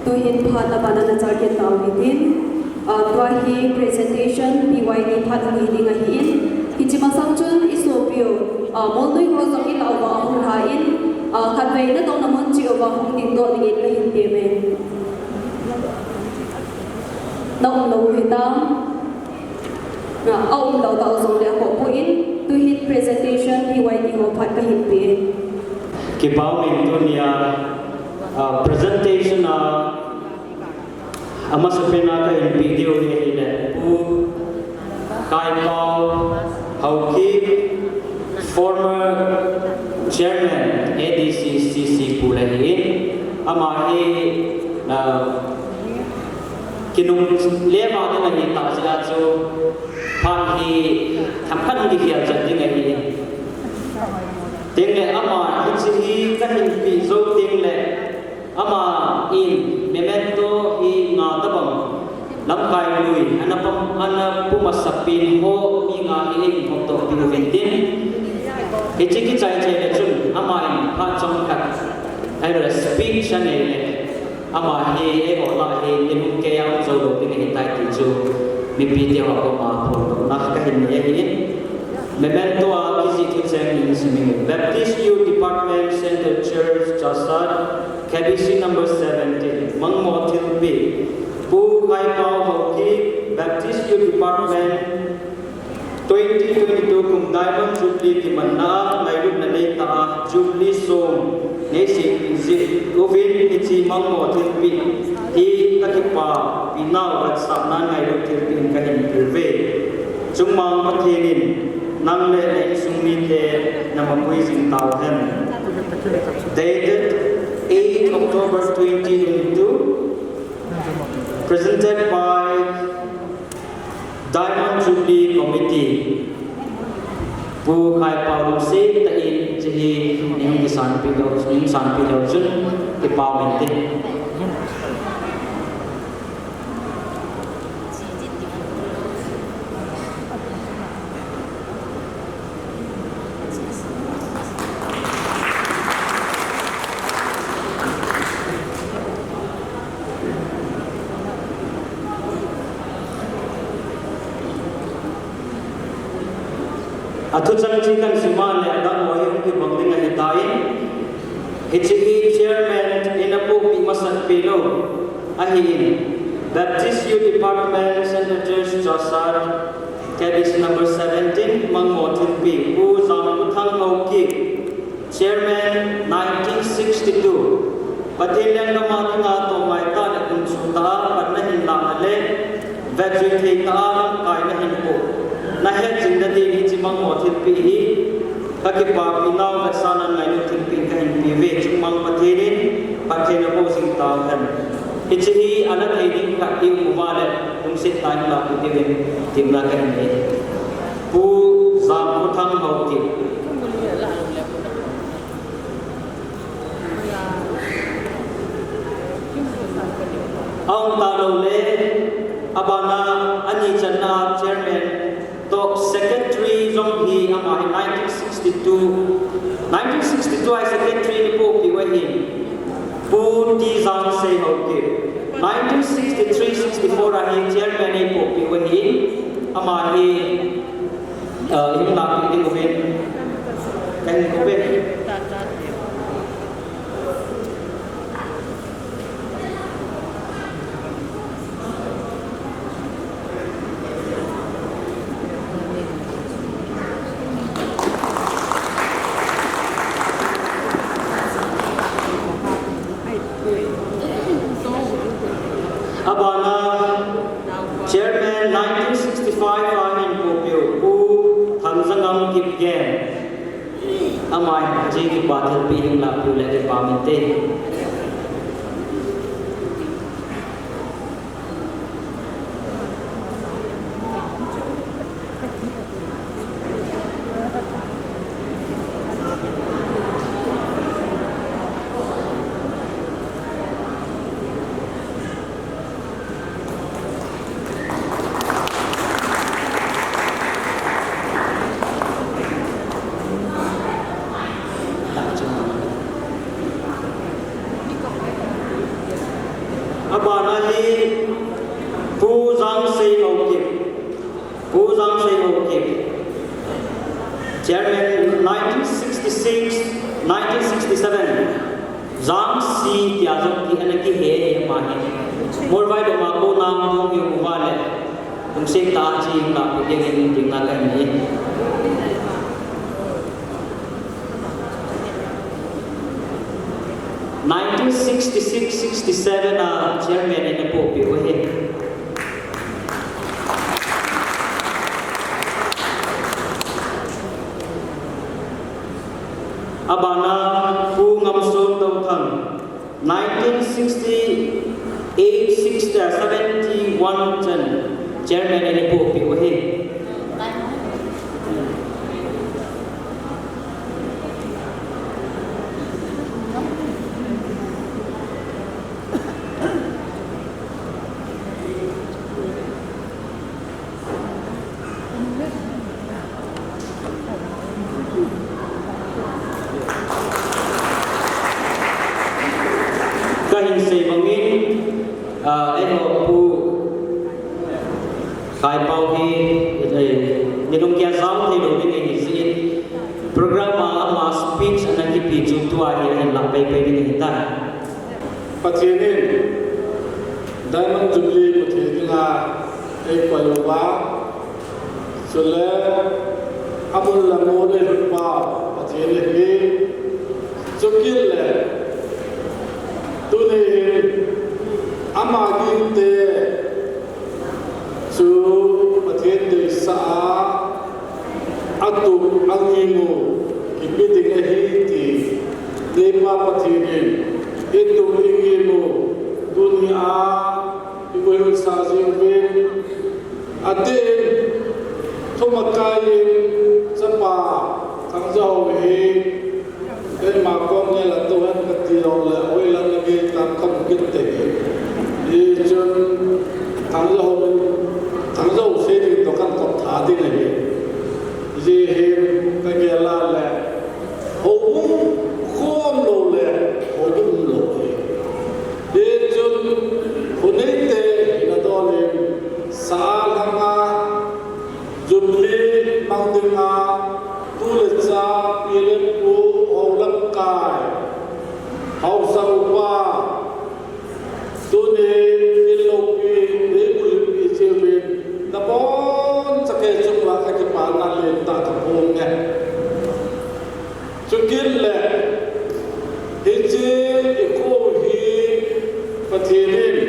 tuhin phata banana target tawidin tuahi presentation BYD phata hiding ahin hichima samchun isopio molnoi hozong ila wa hulain khatwei na tong namon chi wa hung din do dingin la hin teme nong lo hita na au lo da zong le ko puin tuhin presentation BYD ho phat ka hin pe ki pau min dunia presentation ama sapena ka in video ni ile pu kai pau hauki former chairman ADCCC pulahi ama he kinung leva de la ta sa cho phan hi tham khan di khia chat ding ai tiếng lệ ama hichi ka hin pi zo tiếng lệ ama in memento hi nga tabang lam kai lui anapam anapumasapin ho mi nga hi hok to pi ventin hichi ki chai chai le chun ama in pha chong khat ai ra speech ane le ama hi e ho la hi tin ke yang zo do tin hi tai ti chu mi pi te ho ko ma pho na ka hin ye hi memento a kisi kitchen in Simi Baptist Youth Department Center Church Chasad KBC number 17 Mangmo Tilpi Pu Kai Pau Hoki Baptist Youth Department 2022 kum Diamond Jubilee ki manna ngailun na ta Jubilee song nesi zi Govin ichi Mangmo Tilpi hi kakipa pinaw at samnan ngailun Tilpi kahin pilve Jungmang Pathinin Nam le sungni te namapui sing tau hem dated 8 October 2022 presented by Diamond Jubilee Committee pu khai pau se ta in chi ning ki san pi lo chun ki pau min te Atu chang chikan siman le da mo yung ki bangding na hitain hichi chairman inapu pi masan pilo ahin Baptist Youth Department Center Church Chasar KBC number 17 Mangmo Tilpi pu zam uthang hauki chairman 1962 patilang nama nga to mai ta na kun suta patna hin la le vegetarian ta kai na hin po na he jindati ni chimang mo thilpi hi kakipa pinaw na sanan ngayon thilpi ka hin pive chimang pathirin pathina po sing tahan hichi anak ini ka ti umale kung sit tan la pitivin timla ka ni pu zam uthang hauki ang talo le abana ani channa chairman to secretary zong hi ama in 1962 ai secretary ni po pi wa hin pu ti zang se ho ke 1963-64 ai chairman ni po pi wa hin ama hi him la pi ding ven kan ko be Chairman 1965 ahin popyo pu thamzangam kip gen amai ji ki bathal pi hing la pu le pamite abana hi Puzang Sei Okip, Chairman 1966, 1967, Zhang Si Tiazok ki anaki he mahi, Morvai do mako nam hong yung uvale, kung si ta chi na pagiging tingnan ni. 1966-67 na chairman na po piuhin. Abana po ngamsong daw kang 1968-71 chairman na po piuhin. Kahin say bangin eno pu kai pau hi nilong kya zam thi lo ni sin program ma speech anan ki pi ju tu a hi la pai pai ni ta Patinin Diamond Jubilee Patinga Ekwayowa Sule Abul Lamole Rupa Patinin Jukile Tune Amagin Te Su Patin De Sa Atu Angimu Kipiting Ahiti Depa Patinin Itu ingimu dunia ibu sazingin adin thomakayin sapa sangjau he kai makom ne la tuhan katio le oi lang lagi tam kam kitte i jun sangjau se di tokan kop tha di ne ye he ka gela le ho khom lo le ho lo Dejun hunite inadole salanga jubli mangdinga tulecha pilepu olakkai hausaupa tune ilopi reguli chewin napon sake chukwa ke pana le ta thonge chukille hije iko Patinin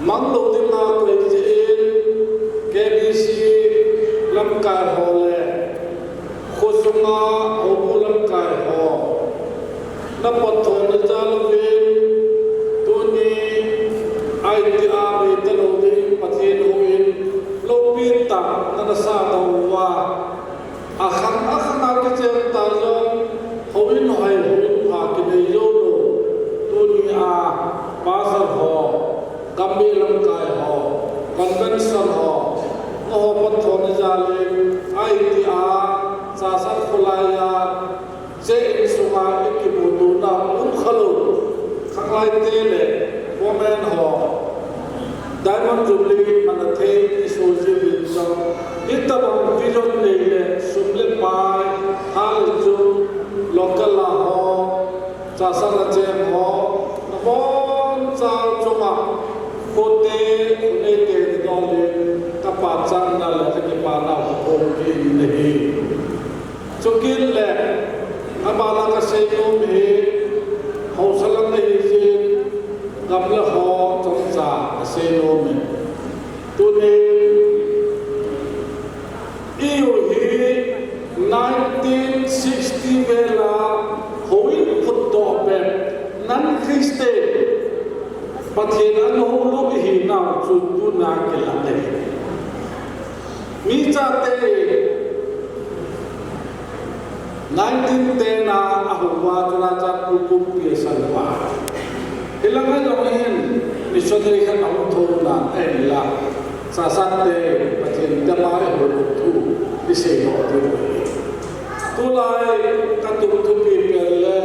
Manglo Dima Kwejin KBC Lamkai Hole Khosunga Obu Lamkai Ho Napathon Jalvin Tuni ITA Betalodi Patin Huin Lopita Nanasa Dawa Akhana Kichen Tajon Huin Hai Huin Pakine Yono Dunia pasar ho, kami lamkai ho, convention ho, oh pathon jalin, ITA, sasar kulaya, je sungai ikibudu na unkhalu, kanglai tele, women ho, Diamond Jubilee manathe isoji binsong, itabang vision nile, sumle pai, hal ju, local la ho, sasar jem ho, bon sao chuma kote kunete dole kapachan dal ke pana ko ki nahi chukil le abala ka seyo me hausalang nahi je gamla ho chongsa seyo me tune iyo hi 1960 vela hoin phutto pe nan Kriste Pathian ho lo hi na chu tu na ke la de mi cha te 1910 na ahwa tuna cha pu pu pi salwa ilang na hen missionary kan au tho na la sa sa te Pathian ta ma ho tu di se no tu tu lai ka tu pi pe le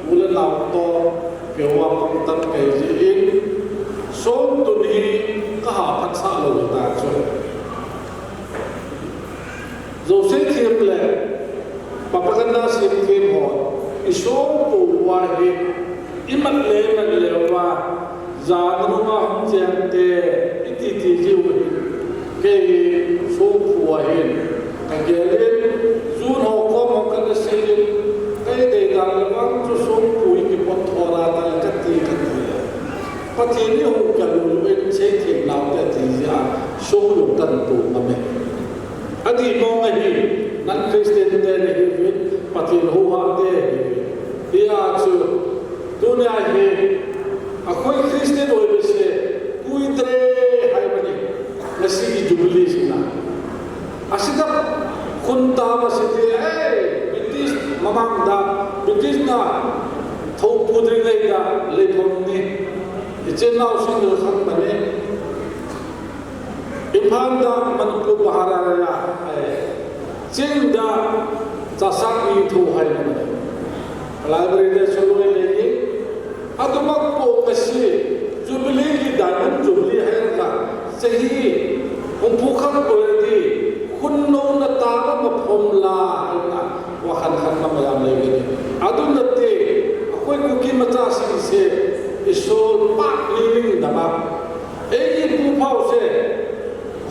mula na to ke wa pang tam ke ji in na zanru ma hum jang te iti ti jiu ke so phua hin ka gelin zun ho ko mo ka se kai de da lawang chu so pui ki pot thora ta ka ti pati ni ho ka lu ben che thi lao ta ti ja so lu tan tu ma me adi mo ngai nan Christian te ne hi pati ho ha te ia chu tu ne ai he a khoi Christian oi be se kui tre hai bani nasi ki jubilee sina asida khun ta ba se te British mamang da British na thau pudri ngai da le thom ni ichen nau sing le khan bane imphal da manipur bahara ya chen da chasak ni thu hai bane library de cholo le ni adumak po kasi jubilee ki diamond jubilee hai ka sahi hum phukhan ko di khun no na ta ma phom la na wa khan khan ma yam le ni adu na te akoi ku ki macha si se isol pa living da ma ei pu phau se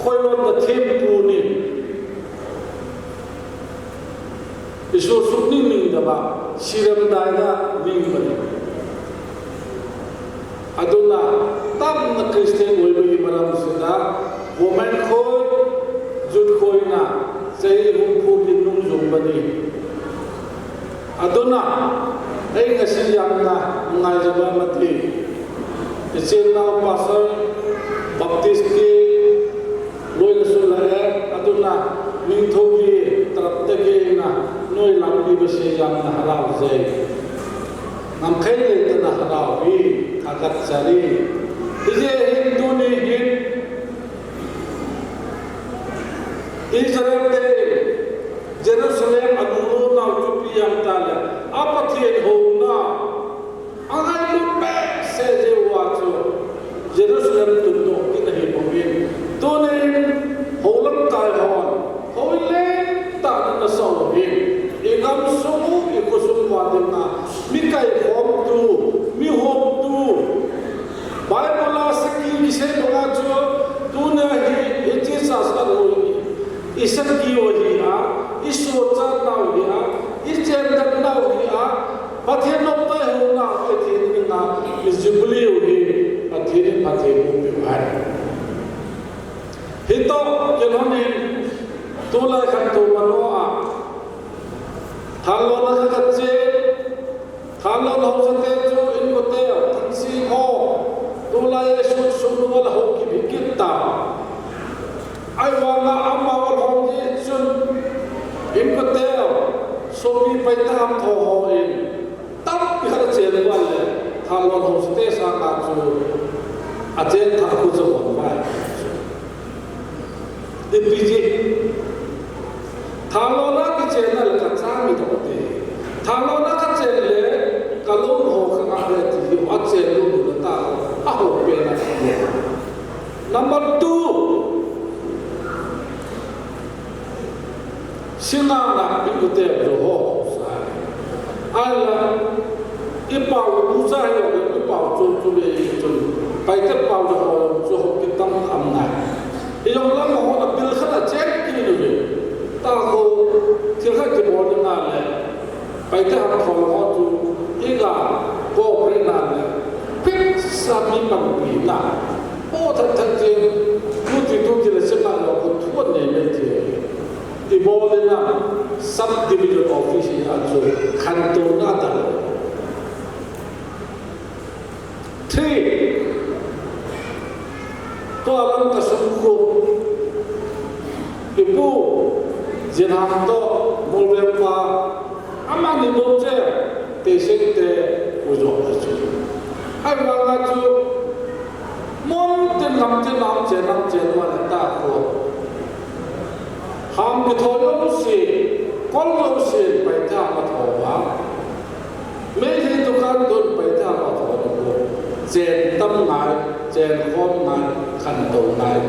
khoi lo na them pu ni isol suk ni ning da ba siram da na ning ba ni aduna tam na Christian oi bi maram se da woman khoi jut khoi na sei hum phu ki nung jung ba ni aduna ei nga si yang na ngai jaba mati ichen na pastor baptist ki loi na sul la aduna ning tho ki tarap te ki na noi lam bi ba se yang na halal zai nam khai le ta na halal bi agat sari ije hindu ni hin Israel de Jerusalem aguro na upi yang tala apathiet ho na angai lu pe se je wa chu Jerusalem tu to ki nahi bongin to ne holam tai hon hoile ta na so hi egam so e ko so wa de na mi kai hom tu mi hom tu Bible la saki ki se loga chu tu na hi eche sa sa ho isan ki ho hi a iso cha na ho hi a ichen da na ho hi a pathe no ta ho na ke thi na is jubilee ho hi pathe ho pe bhai hito ke lone to la khan to mano a thalo na ka che thalo ho sa te chu in ko te thansi ho to la ye su su no la ho ki bikita ai wa na amma wa ho ji sun in ko te so bi pai ta am tho ho in tap ki har che wa le thalo ho sa te sa ka chu a che tha ku zo ho ba de piji thalo na ki che na la ka cha mi to te thalo na ka che le ka lo ho ka na le ti wa che lo na ta a ho pe na number 2 sina na bi ku te ro ho sa ala ipau usa yo ipau chu chu le chu pai te pau de ho chu ho ki tam am na yong la mo na bil khana check ki ni le ta ho thil kha ki bo na le pai te ha ho ho chu iga ko pre na le pit sa mi pam pi na o ta ta je tu ti le se na lo ko thu ne le ti ti bo le na subdivision office ya chu khan to na ta 3 to alam ka sum ko ibu jenham to molwe pa amani do che te sing te ujo chu ai wa ga chu mon te nam che wa ta ko ham ke tho lo si kol lo si pai ta ma tho wa me hi to kan don pai ta ma tho ko chen tam ngai chen khom ngai khan to ngai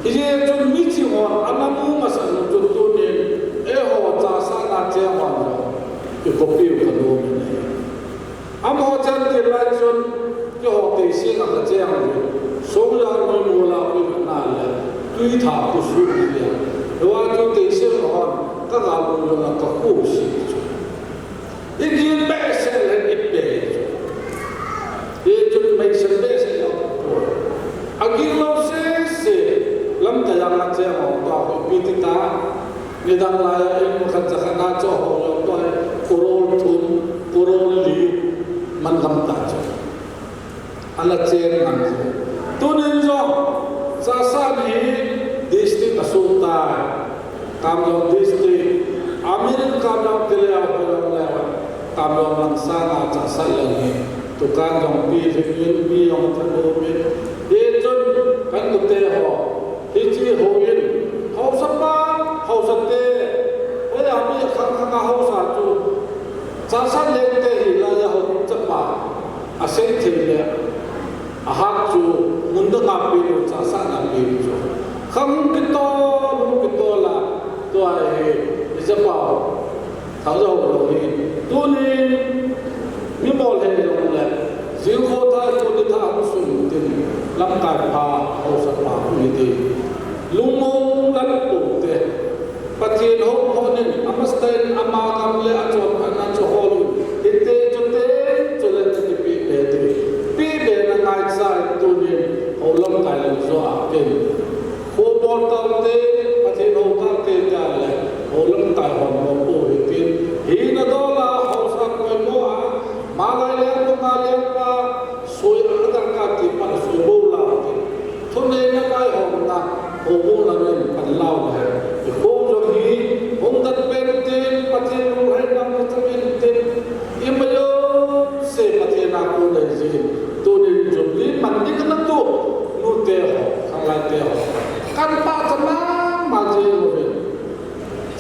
ije chun mi chi ho anamu ma sa no chu tu ne e ho cha sa na che ho no ke ko pi ko no ne am ho chan te siang ang kacang sobrang mula pinanala tuy thả ku su dia wa tu te siang on ka ga lu la ka ku si igin be se le ipe ye tu me se be se ya ko agin lo se lam ta yang la che ho ta ko pi ti ta ni dang la ya in kha cha khana cho ho lo to kurol thun kurol li man lam ta cho ala che nan tu nin zo sa sa ni district asulta kamyong district amin kamyong tilya ko lang kamyong langsana cha sa lang tu kan yong pi pi yong thanu min ye chun kan tu te ho hi chi ho yin ho sa pa ho sa te we ya mi khang khang ho sa chu cha sa le te hi la ya ho cha pa a se the le a ha chu mun da ka pi lu cha sa na pi chu kham ki to lu ki to la to ai hi cha pa thao zo lo ni tu ni mi bol he lo le zil kho ta ko ni tha mu su tin lam ka pa ho sa pa ni ti lung mo lan tu te pathin ho ho ni amastain ama kam le a chon an cho ho lu ite chote chole ti pi be ti pi be na ngai sai tu ni ho lam kai lo zo a ken ho bol ta te pathin ho ta te ta le ho lam kai ho mo po hi tin hi na do la ho sa ko mo a ma lai le ko ma le pa soi a ta ka ti pa so bo la ti thon ne na kai ho na ho bo la ne pan lao le ko jo hi hom dat pen tin pathin ho hai nam ta pen tin im yo se pathin na ko le ji tu ni jo li man ni ka na tu nu te ho khang lai te ho kan pa chama ma ji lo ve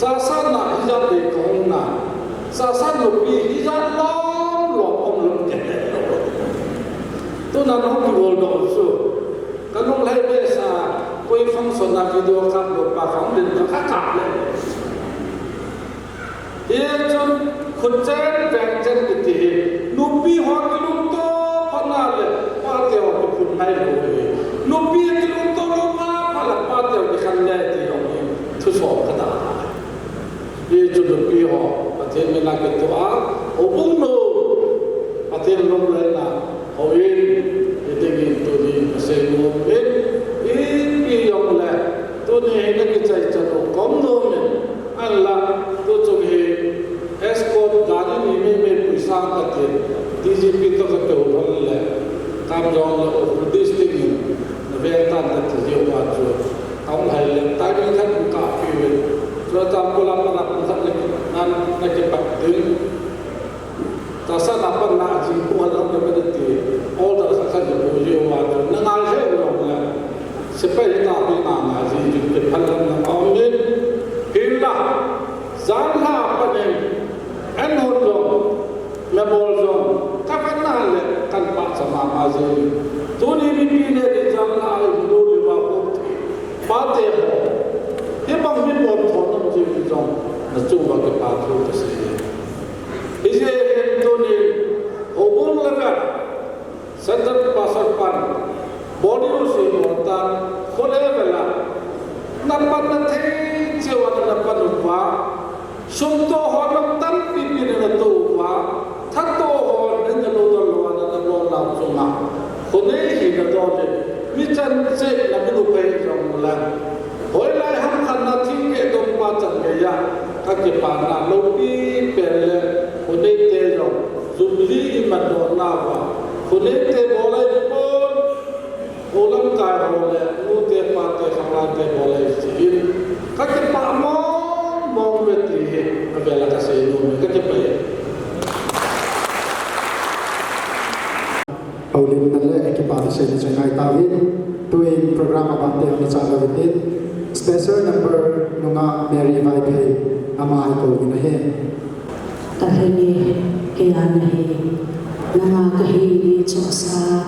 sa sa na hi ja te kong na sa sa lo pi hi ja lo lo om lo ke tu na no ki wo do su kan long lai be sa koi function na video kam lo pa phang din ka ka le ye chun khut chen veng chen ki ti nu pi ho ki lu to phana le pa te ho ki phun hai lo nu pi ki lu to lo ma pa la pa te ho ki khan le ti ho ni thu so ka da ye chun nu pi ho pa te me na ki to a o bung no pa te lo le na ho yin ye te gi to ni se no be in pi yong le to ni na ki chai cha no kom no me an la to chu he escort gari ni me puisa ka te DGP to ka te ho le kam jong la o district ni na ve ta ta te yo wa chu kaung hai le ta ni khan ka pi we cho ta ko la na pa khan le nan na ke pa te ta sa na pa na ji ko la na me te all the khan yo yo wa na ngal he lo la se pa ta pi na na ji ji ke phan na au ni hin la zan la pa ne an ho lo me bol zo ka pa na le kan pa sa ma ma ji tu ni bi pi ne de zan la ai lo le ba ko pa te ho ye bang mi bol thon na ji bi zo na chu ba ke pa thu ta se ise tu ni ho bol la ga santat pa sa pan body o se no ta ko le vela na pa na the che wa na pa no pa sum to ho na tan pi pi na to pa tha to ho na lo do lo na lo la so na ko ne hi na do de mi chan che na mi lu pe jong la hoi lai ham khan na thi ke dom pa chan me ya ka ke pa na lo pi pe le ko ne te jong zum li ma do na wa ko ne te bo lai po o lam kai ho le nu te pa te khang la te bo lai si ka ke pa mo mo ve ti he ka be la ka se no ka ke pa ye Aulin nalle ekipado sa inyo ngay tawid tuwing programa bante ang nasasawitin special number nga Mary Vibe ama ito ginahin tahini kaya nahi nga kahini cho sa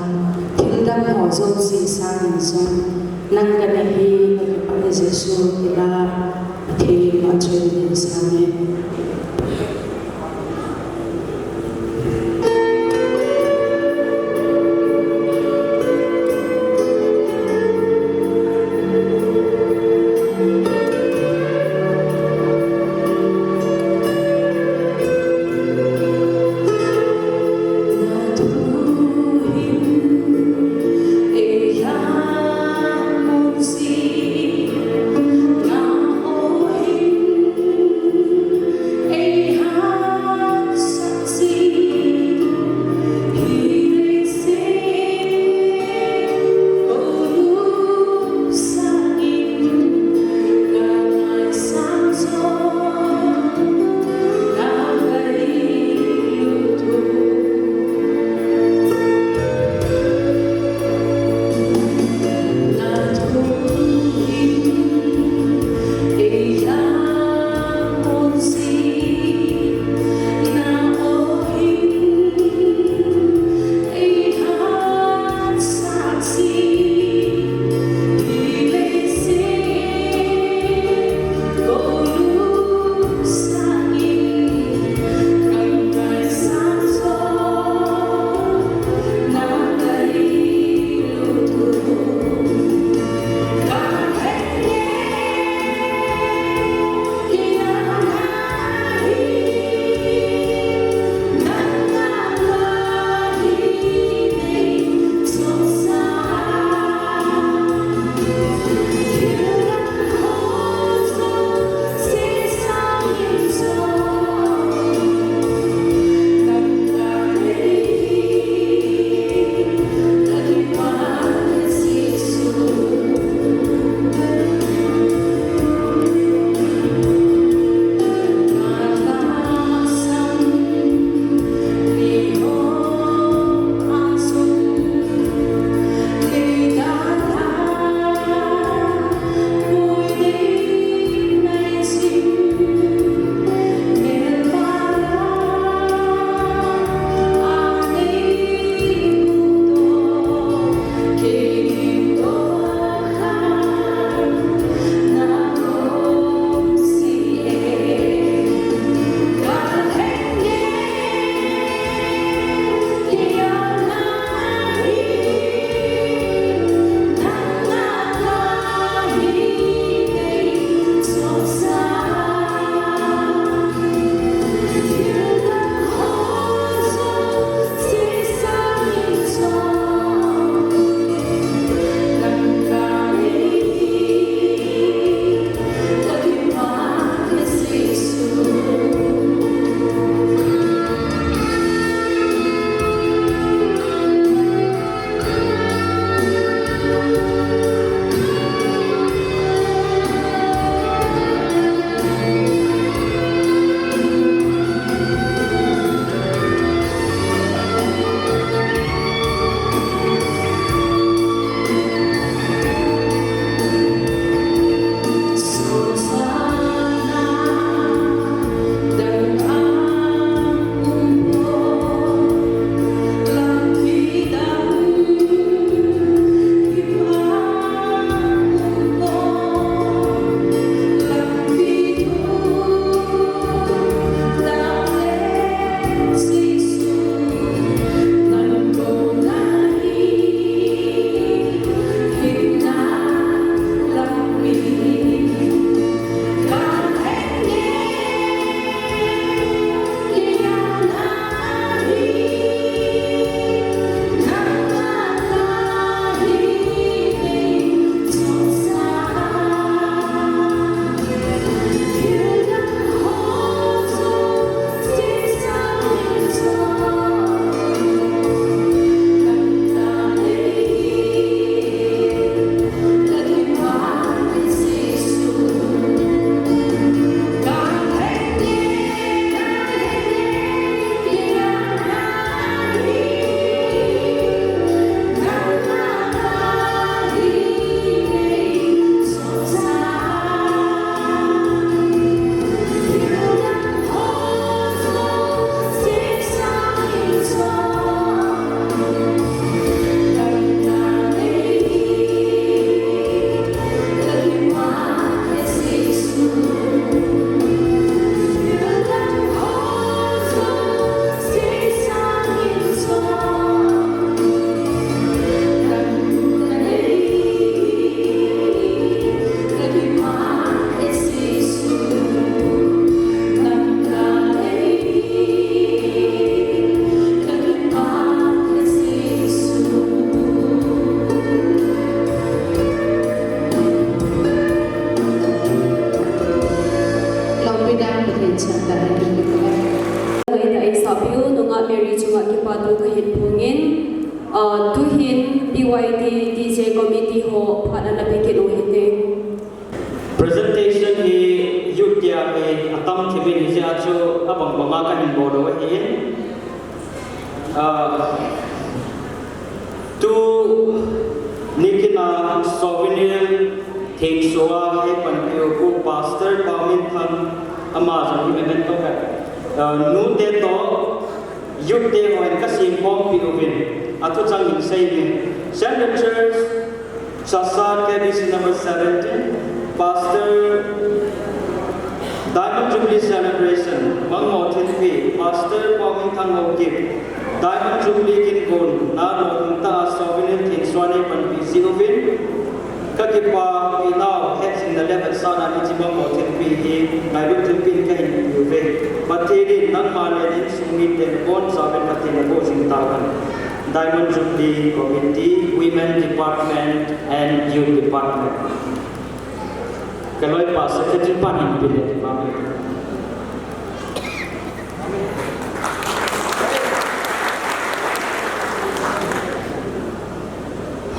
tingdam ho zo si sa nson nang kanahi nagpapay Jesu ila pati ma-training sa amin. tuhin BYD DJ committee ho pada nabi kinu hite. Presentation hi yutia hi atam thibin hi acho abang banga kan bodo hi tu nikina souvenir thik soa he panpio ku pastor Paumin tham amazon hi men to ka nu te to yute hoin ka sim pom piovin atu chang sei ni Standard Church Chasa KBC number 17 Pastor Diamond Jubilee Celebration Mang Mountain P Pastor Paumin tham ngokip Diamond Jubilee kin gon na lo ta souvenir thik swani panpi siovin kakipa inaw heads in the level sana ni jibang mountain pi hi mai lu tin pin ka hin yuve patiri nan male din sungit ten kon saben patin ko sintakan Diamond Jubilee Committee, Women Department and Youth Department. Kalau pas secretary panin pilih mami.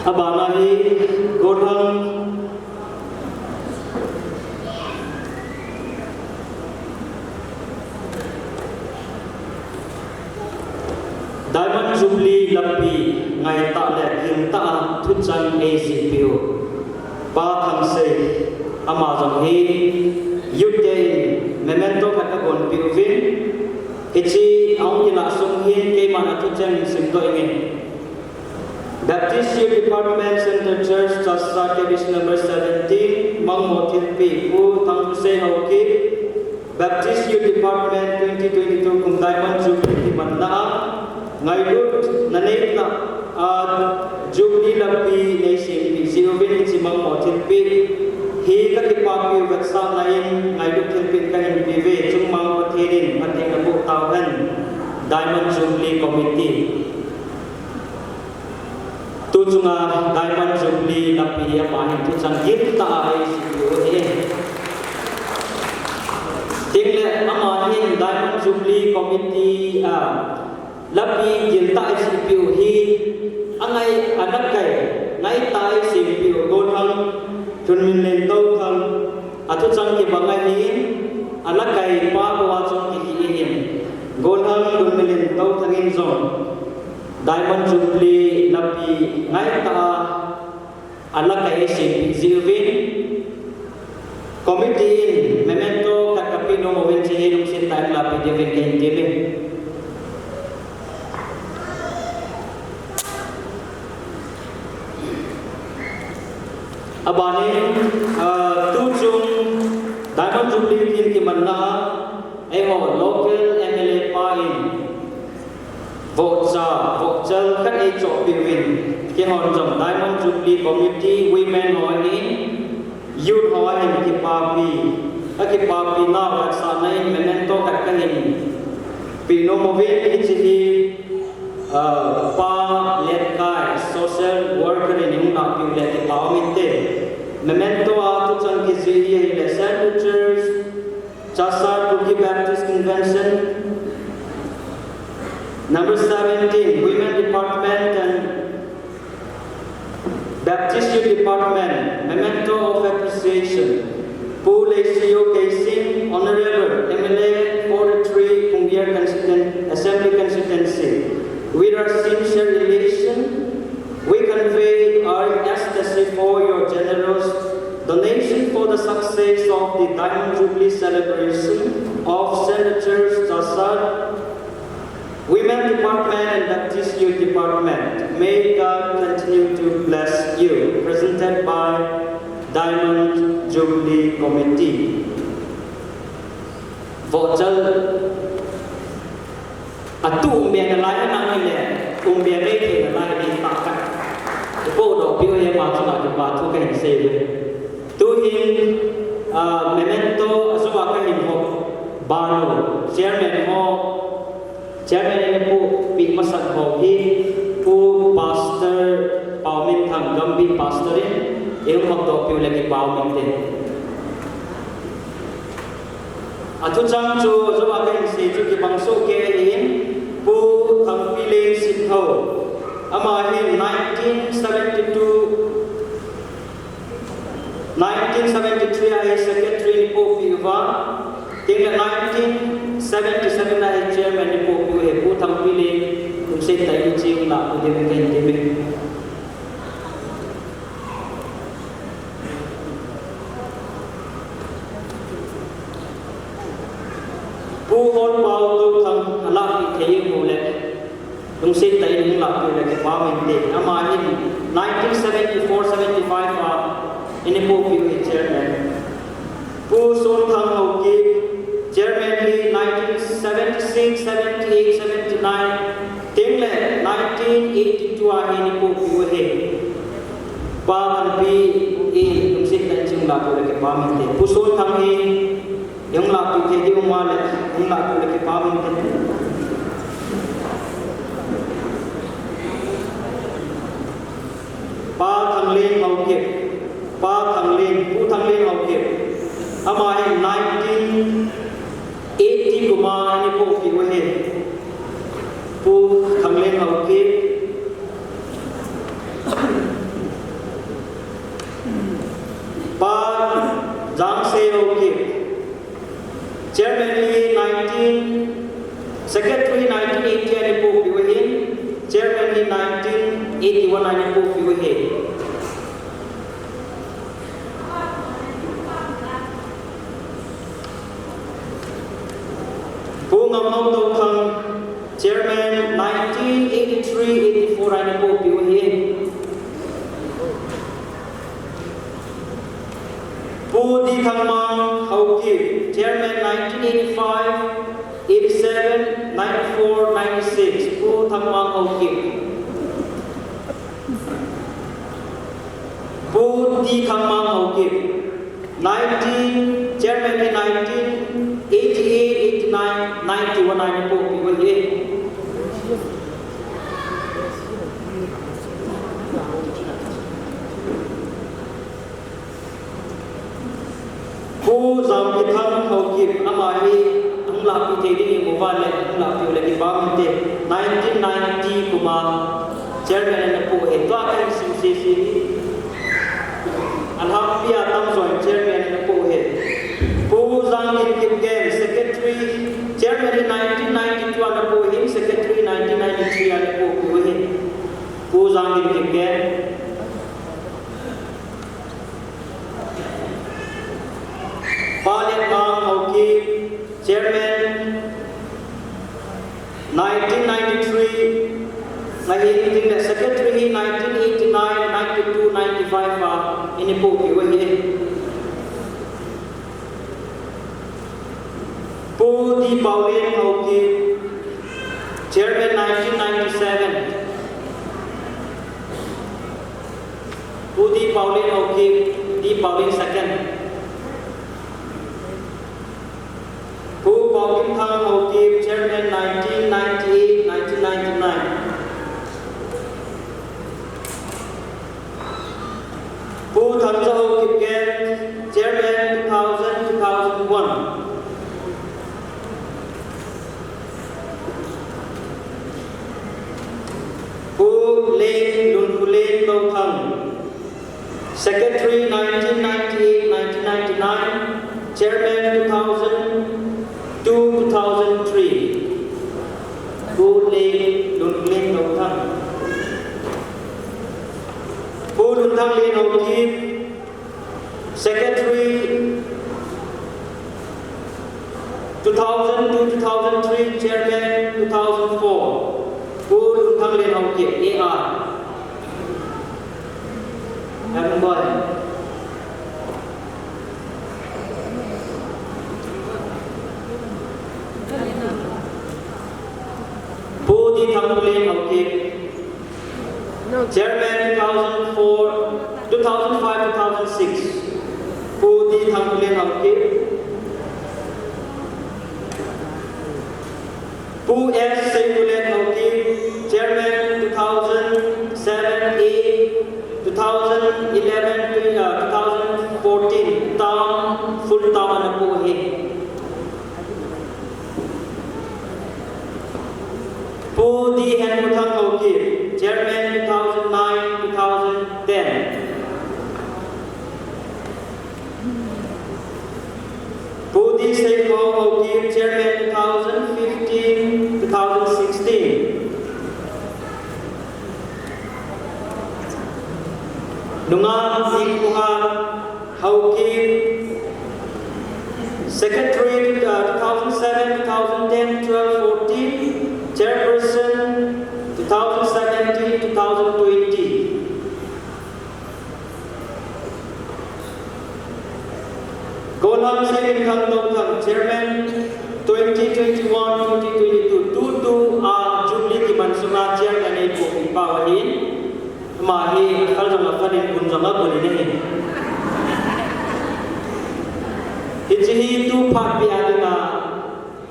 Abanahi Godhang Diamond Jubilee Lapi ngai ta le him ta thu chan ACPO ba thang se Amazon hi yute memento ka gon piuvin ichi aung ila sung hin ke mana thu chan sim to ingin Baptist Youth Department Center Church Chasa KBC number 17 Mang Motin P Pu Thang Se Hoki Baptist Youth Department 2022 kum Diamond Jubilee manna ngai lut nanei na Jubilee Lapi nei sim pi siovin chi Mang Motin P hi ka ki pa pi wat sa nain ngai lut thil pin ka hin pi ve chung mang patherin pathing ka bu tawhan Diamond Jubilee Committee tu chunga Diamond Jubilee Lapi amahin tu chang git ta ai siu he tingle amahin Diamond Jubilee Committee Lapi gil ta ai siu hi angai anak kai ngai ta ai siu gon hang chun min len to thang atu chang ki bangai hi anak kai pa wa chong ki hi gon hang chun min len to thangin zon Diamond Jubilee Lapi ngai ta alak kai sim zilvin committee memento kakapino moven chehilum sin time lapi devin ken devin abane tu chung Diamond Jubilee kin ki manna ho local MLA pa in Vokchal kan ai chok piwin ki hon jom Diamond Jubilee Committee Women hoani Youth hoani ki papi na raksa nai memento kat kanin pino movin ichi pa let kai social worker ni na pi let pa minte memento a tu chan ki ziri le Standard Church Chasa Tuki Baptist Convention Number 17, Women Department and Baptist Youth Department, Memento of Appreciation. Pulacio Casing, Honorable MLA 43, Punggyer Assembly Constituency. With our sincere elation, we convey our ecstasy for your generous donation for the success of the Diamond Jubilee celebration of Standard Church Chasa Women Department and Baptist Youth Department. May God continue to bless you. Presented by Diamond Jubilee Committee. Vokchal atu umbia na lai na ile umbia reke na lai ni takat. Ipo do pio ye ma chuna di pa tu kan save. Tu hin memento aswa kan hin ho bano chairman ho Chairman ini pu pi masak hoki pu pastor Paumin thang gambi pastorin eu hok do pi lagi Paumin te atu chang chu zo akan si chu ki bangso ke in pu thang pi le sin ho Amahin 1973 ay secretary ni po Piva. Tingla 1977 ay chairman ni po Piva. Putang piling kung sita yung siyong na po din kayo tibig. Puhon pao kang alaki kayo muli. Kung sita yung na po lagi paminte. Amahin 1974-75 ini po Piva chairman. Puson kang hawki chairman ni 1976, 78, 79. Tingle 1982 ini po Piva Pakan pi kung sita yung lapo lagi paminte. Puson kang yung lapo kayo yung malit yung lapo lagi paminte. Pa thang lên hậu kiệt, pa thang lên, pu thang lên hậu kiệt. Amahin 1980 của ma ini po Piva pu thang lên hậu kiệt. Pa Giang Se hậu kiệt. Chairman ni 19 Secretary 1980 ini po Piva Chairman ni 1981 ini po Piva Ngam Hau Tau Khang Chairman 1983-84 ini po Piva Pu Di Thang Mang Hau Kip Chairman 1985 87, 94, 96 Pu Thang Mang Hau Kip Pu Di Thang Mang Hau Kip 19 Chairman ni 1988, 89, 91 ini po Piva Pu Zam Kithang Hau Kip Amahi ang lapi tedi ni mobile ang lapi lagi bamte 1990 kuma chairman na po ito ang CCC alhamdulillah tam so chairman na po Pu Zam Kip Gen secretary chairman in 1992 na po secretary 1993 na po Pu Zam Kip Gen Palit Mang Hau Kip Chairman 1993 Nahihiting na Secretary 1989, 92, 95 ini po Piva Pu Di Pauline Hau Kip Chairman 1997 Pu Di Pauline Hau Kip Di Pauline second Pu Pauline Thang Hau Kip Chairman 1998, 1999 Pu Tham Gia Hau Kip Gen Chairman 2000, 2001 Pu Lê Lun Pu Lê Tau Thang Secretary 1998, 1999 Chairman 2002, 2003 Pu Lê Lun Pu Lê Tau Thang Pu Lun Thang Lê Hau Kip Secretary 2002, 2003 Chairman 2004 Pu Lun Thang Lê Hau Kip AR Happy boy Pu Di Thang Lê Hau Kip Chairman 2004, 2005, 2006 Pu Di Thang Lê Hau Kip Pu S Saifulen Hau Kip Chairman 2007, 8 2011, 2014 Town full town na po Pu Di Hen Muthang Hau Kip Chairman Nunga ikuha hauki Secretary 2007, 2010, 12, 14, Chairperson 2017, 2020. Golam Second Kang Chairman 2021, 2022. Tutu Jumli Kimansuma Chairman Ibu Ipawahin Mahi Kalau Lafanin Bunzama Bulini Hijihi tu Papi Adina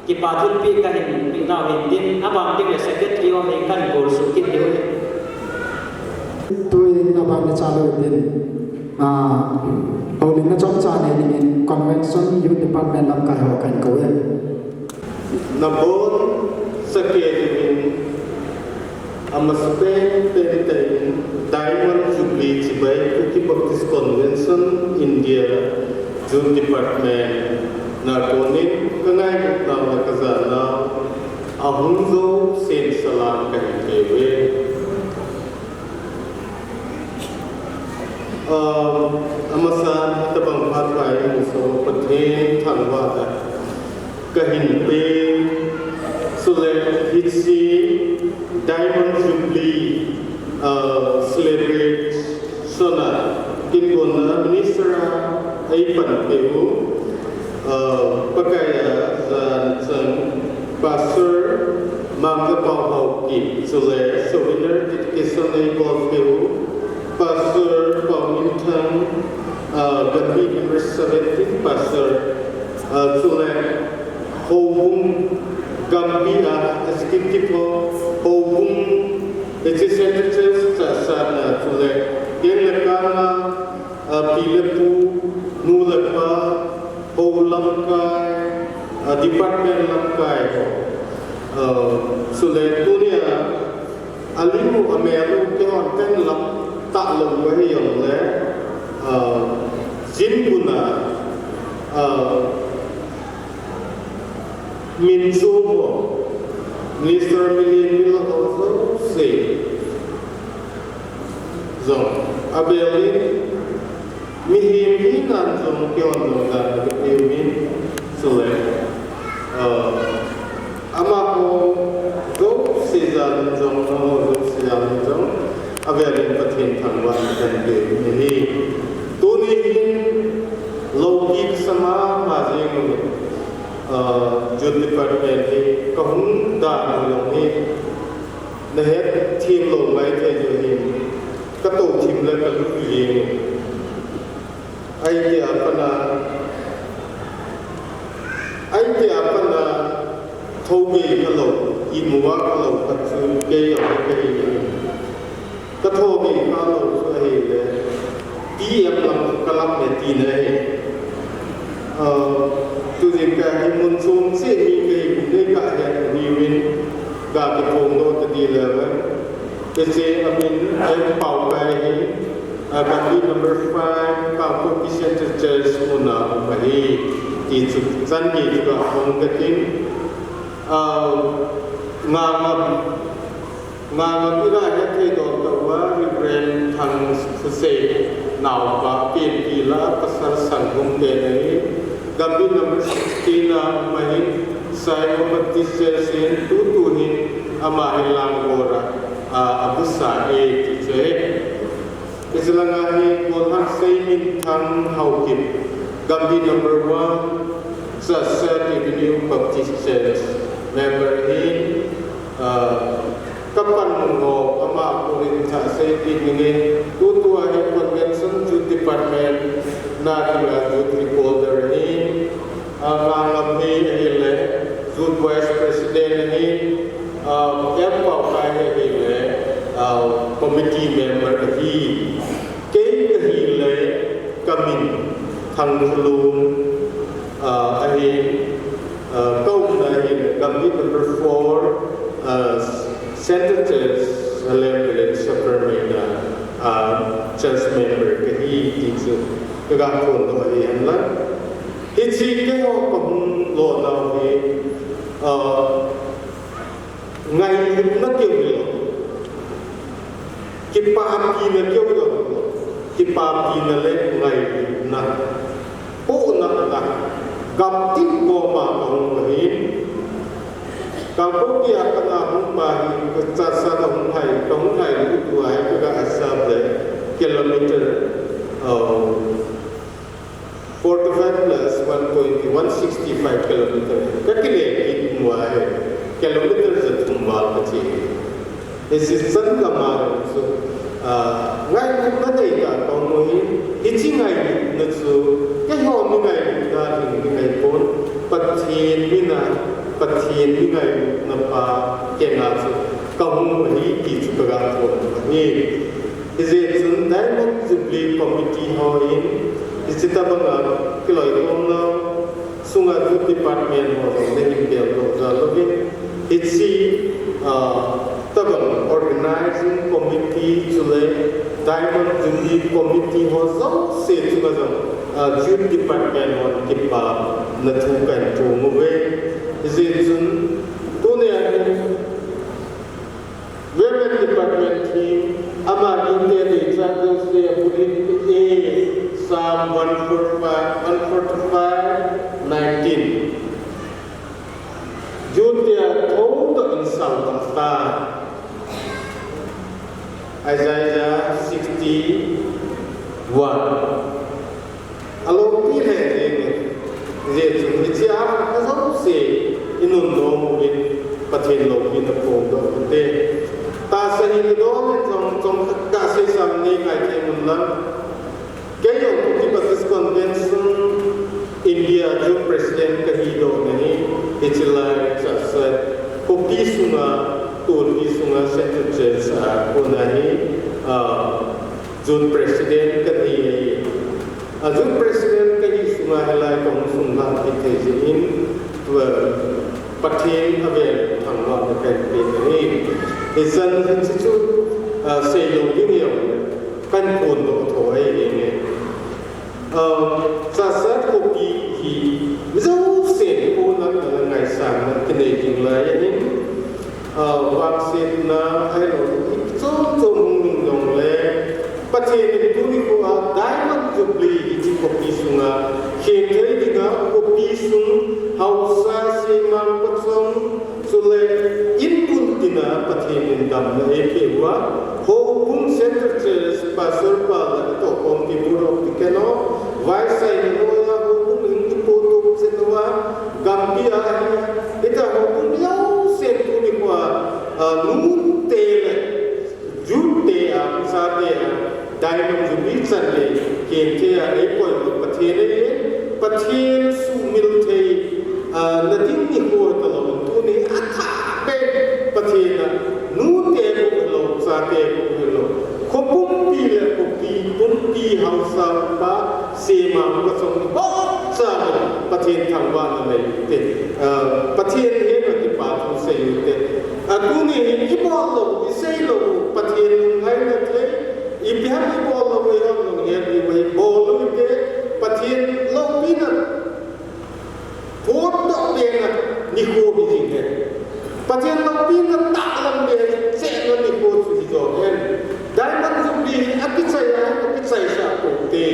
Kipatun Pi Kahin Pina Hindin Abang Tinggal Secretary of Hinkan Gol Sukit Dewi Tuin abang na chalo din Hauling na chong chane din Convention Youth Department of Kahokan Kawin Nabon Sakyarin Amaspen Penitain Diamond Jubilee Chibai Cookie Baptist Convention India Youth Department Narkonin Kanay Naw Nakazana Ahunzo Saint Salam Kahikewe Amasan Tabang Patay Muso Patin Tangwada Kahinpe Sule Hitsi Diamond Jubilee Celebrate Sona Kimbona Minister Aipan Peru Pakaya Zan Pastor Magapau Hauki Sule Souvenir Dedication Golf Peru Pastor Paulintan Gambi number 17 Pastor Sule Hobung Gambia Eskitipo Hobung Legislatures Sana Sule Yenlekana Pilepu Nulapa Holamkai Department Lamkai Sule Dunia Alimu Amelu Kewan Kan Lam Tak Lawahi Yang Le Zimbuna Minsumo Minister Milin will also say Zong Abelin Mihim Hinan Zong Kyono Dan Kepiumin Sule Amako Go Sizan Zong Go Sizan Zong Abelin Patin Tangwan Dan Kepiumin Tunihin Logik Sama Mazing Youth Department ni kahung dah yang ni nahet team lo mai te jo ni kato team le kalu ye ni ai dia apana thobe kalo imuwa kalo katsu ke yang ke katho be kalo so he le di aplam kalam ne ti ne tu jika himun sum si mi ke ka ya ni win ga ke pong do ti le wa ke se amin ai pau kai hi Gandhi number 5 ka ko percentages muna mahi ti chu san ni chu ga hong ka tin ngam ira ya the do ta wa rebrand thang su se naw ba pin ki la pasar sang hum de nei Gandhi number 16 na mahin sai Baptist tutuhin amahilang ora abusa e tiche islangani kolhan saimin thang haukin Gandhi number 1 sa Avenue Baptist Church member in kapan mo ama kurin sa saitin ini tutua he convention Youth Department na Youth Recorder in ngangam ni hele Youth Vice President ni empau kai hele committee member hi ke hele kamin thang thulum ahi kau na hi Gandhi number 4 senators elected Supermena church member ke hi ti ga kon do hi anla itsi ke ho pam lo na hi ngai na ke wi ki pa ki na ke wi kipa pinale ngai na po na gam tin ko ma kong hin kamu dia kena humpahi kecasa humpai itu hai juga asal kilometer 45 plus 165 kilometer kakile itu hai kilometer setumbal kecil isisan kamar so ngai ngai ka kamu ini ngai nutsu kayo ngai dari ngai pun patien bina patien ngai napa kenga so kamu hi ki chukaga to ni ise sun diamond jubilee committee ho in isita banga kiloi ongna sunga du department ho lehin bel to zaloge itsi tabang organizing committee chule diamond jubilee committee ho so se chukaga jun department ho kipa na thukan to move Izin tune women department team ama inte de examples they are putting a Psalm 145 19 Judia told in Psalm Isaiah 61 alo pile je je ka se inun no in pathen lo in the pong do te ta sa ni do trong ka se sam ni ngai ke mun la ke yo ki patis convention India jo president ka hi do ni ichila sa ko pi sunga tur pi sunga secretary sa ko na ni jun president ka hi jun president ka hi sunga helai tong sunga ke in patien avel thangwa ke ni isan chichu selo dinyo kan pon do thoi ni sa sa ko pi hi zo se ko na ngai sang na kene jing la ni vaccine na hai lo zo zo ngong le patien ni tu ni ko diamond jubilee ji ko pi sunga ke thei dinga ko pi sung hausa simam patsong sule input dina pathin dam na epewa ho pun center church pastor pa to kom ki buro tikeno vai sai no ya ho pun hindu poto senwa gambia ita ho pun yau se tu ni kwa nu te jute a sate diamond jubilee chale ke ke a epo pathin su mil thei natin ni ko to lo tu ni atha pe pathina nu te ko lo sa te ko lo ko pum pi le ko pum pi hausa ba se ma ko song bo sa pathin thang wa na mai te pathin he ko ti pa tu se yu te tu ni i bo lo i se lo pathin ngai na te i bi ha i bo lo we ha lo he ni mai bo lo te pathin lo pi na Vốn đó đen là ni cô bị gì thế? Và trên lòng pin nó tạo làm đen sẽ nó ni cô gì rồi hen. Đại năng dùng đi áp cái say sa cổ tê.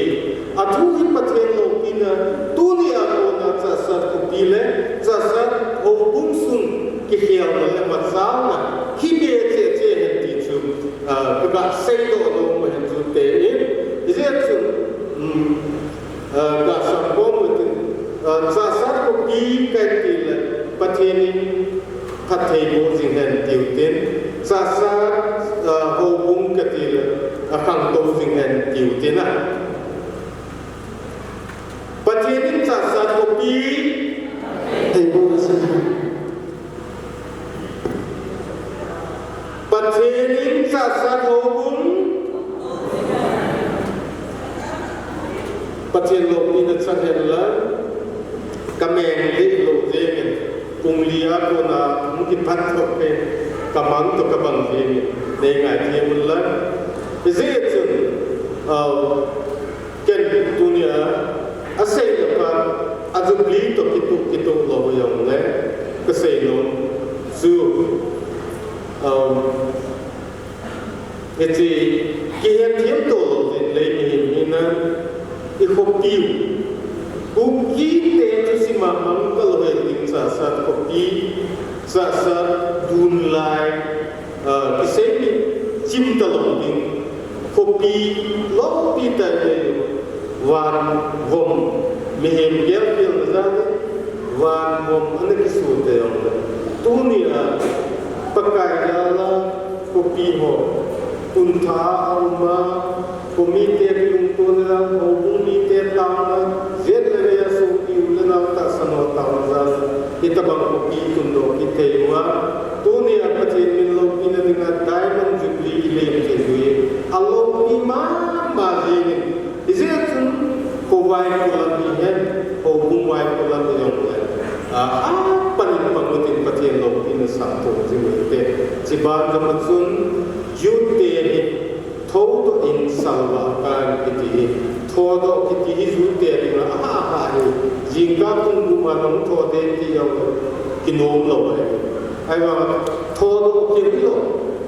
Thu hi mà trên lòng pin là tu ni cô na sa sa cổ tê lệ sa sa hồ bung sung cái heo mà là mặt giáo mà khi bê chế hen tí chung cái bạn say độ nó mà hen chung tê ấy. Thế chung cả sản phẩm sa sa ko pi kai ti le patheni pathei bo jing hen tiu tin sa sa ho bung ka ti le akhang to jing hen tiu tin a patheni sa sa ko pi thầy vô sinh patheni sa sa ho bung pathen lo ni na sang hen la kameng li lo jemen kung lia ko na mungkin pat ko pe kamang to kabang jemen nei ngai thi mun la is it ken dunia asai pa azubli to kitu lo yong le kasai no su eti ki hem thiam to lo lấy mình na ikopiu Uki te tu si mamang kalau yang sasat kopi sasat dunlai kiseni cinta lobing kopi lopi tadi wan gom mehem gel nazade wan gom anak kisute yang tu ni pakai jala kopi ho unta alma komite untuk dalam hubungi tentang zedleria suki ulang tak sangat tahu kita bangku itu kita juga tu ni apa cermin lo ini dengan diamond jubilee ini yang jadi Allah imam mazin izin kowai kolam ini hubung wai kolam yang lain apa ni pengutin petian lo ini satu jadi ciban kemudian jute todo in salva kan kiti todo kiti zute ina ni jingga tunggu manong todo ti yaw kinom lo ai wa todo kiti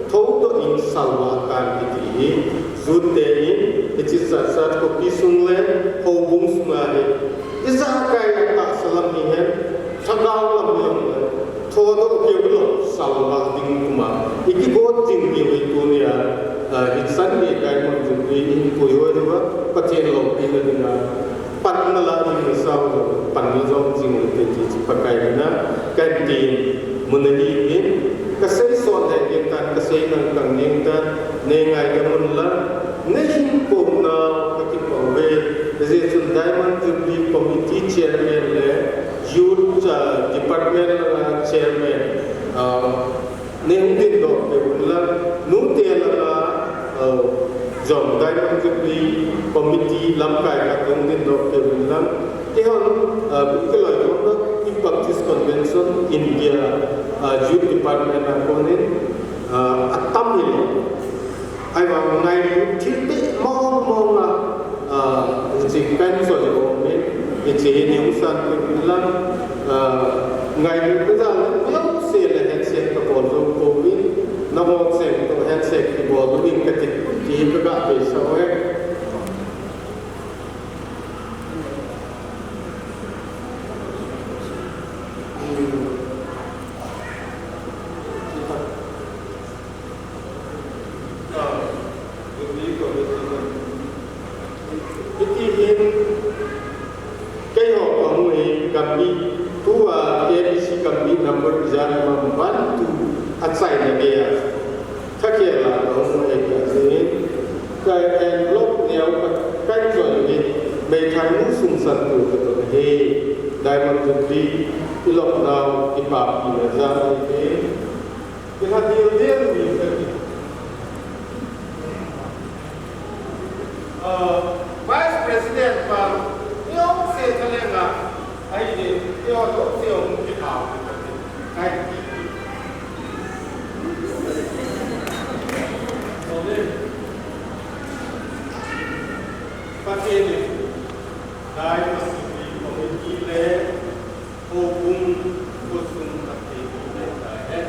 todo in salva kan kiti zute in iti sat ko pisungle ho bung sungare isa kai ta salam ni he thagaw lam yong todo kiti salva ding kuma iki go ting ni wi dunia insan ni kai mon jumri in ko yo dewa pathen lo pi le na pan na la ni sa pan ni zong jing te ji pakai na kan ti munani in ka sei so le in tan ka sei nang kang ning ta ne ngai ka mun la ne hin ko na ka ki ko we ze sun diamond jumri committee chairman le youth department chairman ne din do ke la nu te la Jom Diamond Jubilee Committee lamkai ka tungin do ke bilang kehon bukan lagi di Baptist Convention India Youth Department akonin atam ini ai ma ngai tipe mau la jikan so jo me ece ni usan ke bilang ngai ke jalan yo se le headset ka bodo ko win namo se to headset ki bodo win ka ti ka be sawe kami tua KBC kami nomor jalan membantu atsai negara. Taklah orang mereka ini kaya blok ni awak kan jual ini mereka musuh satu betul. Hey, Diamond Jubilee ilok now ipapi nazar ini. Kehadiran dia ni. Vice President Pak, yang saya telenga. Ini dia tu siapa mungkin tahu kan? Pakai ni, dah masih di komiti le, hukum khusus pakai ni dah.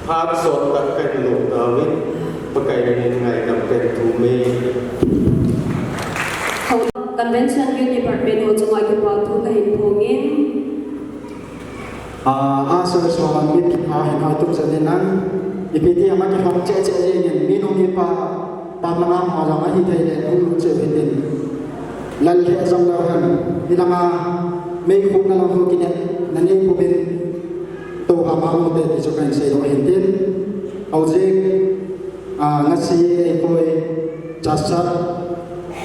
Hal soal pakai lu tahu pakai dengan kampen tume. Convention Youth Department ho chunga ki pa thu kai phongin asal soal mit hina tu sadenan ipiti amaki hom che yen minum ni pa pamama ma jama hi thai le ulu che hitin lal le azam la han ilama me khum na ho kine nani pubin to hamamu te so kan se do hitin auze ngasi ekoi chasar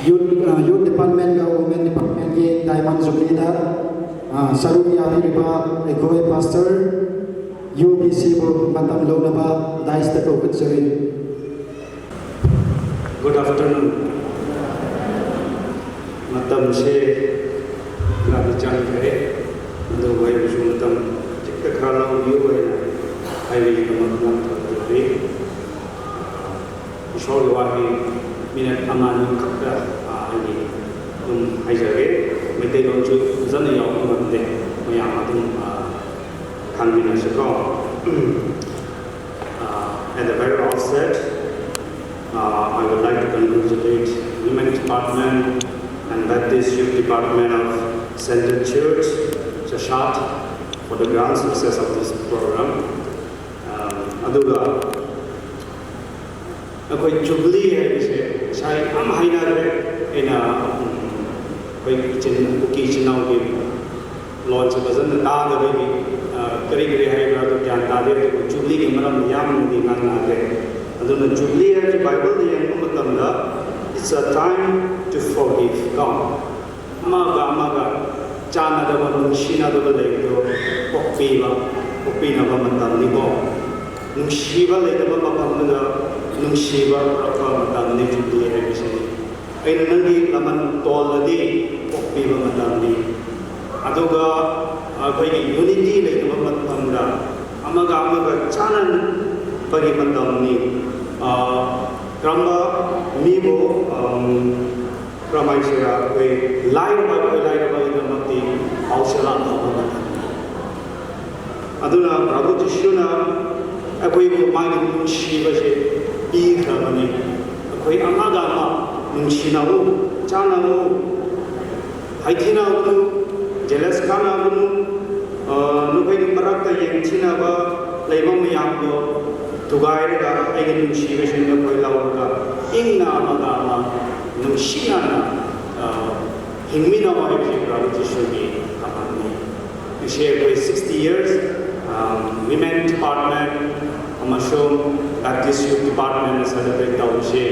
youth department ga women department ye Diamond Jubilee saru ya riba ekoi pastor UBC bo matam lo na ba dais ta ko kutsuri. Good afternoon. Matam se na bicara kare ndo wai bisu matam jika kerana dia wai ai ni matam tu Insya Allah minat aman kapda ini ajar ke, mereka orang tu zaman yang orang deh, yang adun Kanbinashiko. At the very outset, I would like to congratulate Women Department and Baptist Youth Department of Center Church, Chashat, for the grand success of this program. Aduga, ako'y Jubilee haibise, siya ang hainare ina ako'y kitchenaw ki launch bazan na tada baby kari haibra to kyan tade to Jubilee ki maram yam ni ngan nage. Aduna Jubilee hai Bible de yang matamda, it's a time to forgive God. Amaga chana da ba shina da ba le to pokpi na ba matam ni bo. Nung shiba le da ba mapam na nung shiba apa matam ni Jubilee hai bise. Ay nangi laman toladi pokpi ba matam ni. Aduga ako'y unity le da ba matam da. Amaga chanan pari matam ni. Kramba mibo kramai sira koi lain ba ina mati ausala ba. Aduna Prabhu Jishuna akoi ko magi nungshi ba se pi khamani akoi amaga ma nungshi na mu chana mu haithina mu jealous kana mu nu kai marakta yengchina ba leibam yam do tugai da ai nungshi ba se na koi lawa ingna amaga ma nungshi na hingmina wa Prabhu Jishuna kamani. We share 60 years. Women Department, Amashom Baptist Youth Department celebrate Taushe,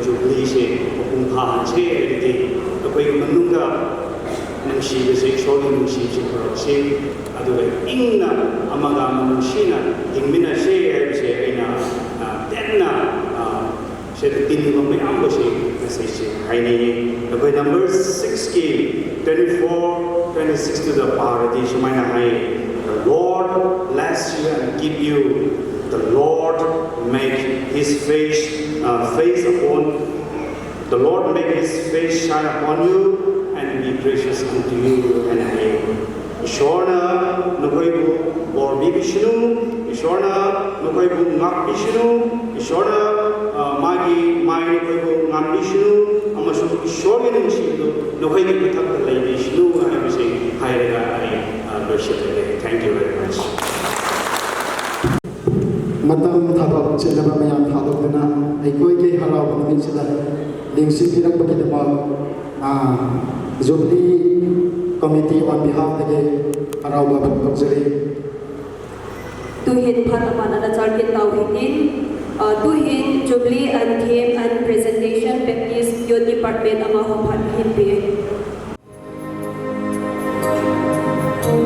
Jubilee she, Pumpha she, everything. Ako'y manunga ng she, showing ng she, she, aduay ingna amaga manushina, hingmina she, she, ina, tenna, she, tinimang may ambo she, message she, haini. Ako'y number 6 key, 24, 26 to the party, shumayna hai. The Lord bless you and keep you. The Lord make His face upon. The Lord make His face shine upon you and be gracious unto you and me. Ishorna nukoibu or be Vishnu. Ishorna nukoibu ngak Vishnu. Ishorna magi mai nukoibu ngak Vishnu. Amasuk Ishorna nungshidu nukoibu patak lay Vishnu. I am saying hi. Thank you very much. Matam thabak chelaba mayam thadok dina ai koi ke halaw bani sida lingsi pirak bagi dema Jubilee committee on behalf of the halaw babak tokjeri Tuhin Panaman and Target Tauhitin, Tuhin Jubilee and Theme and Presentation Baptist Youth Department Amahom Hinpi. Oh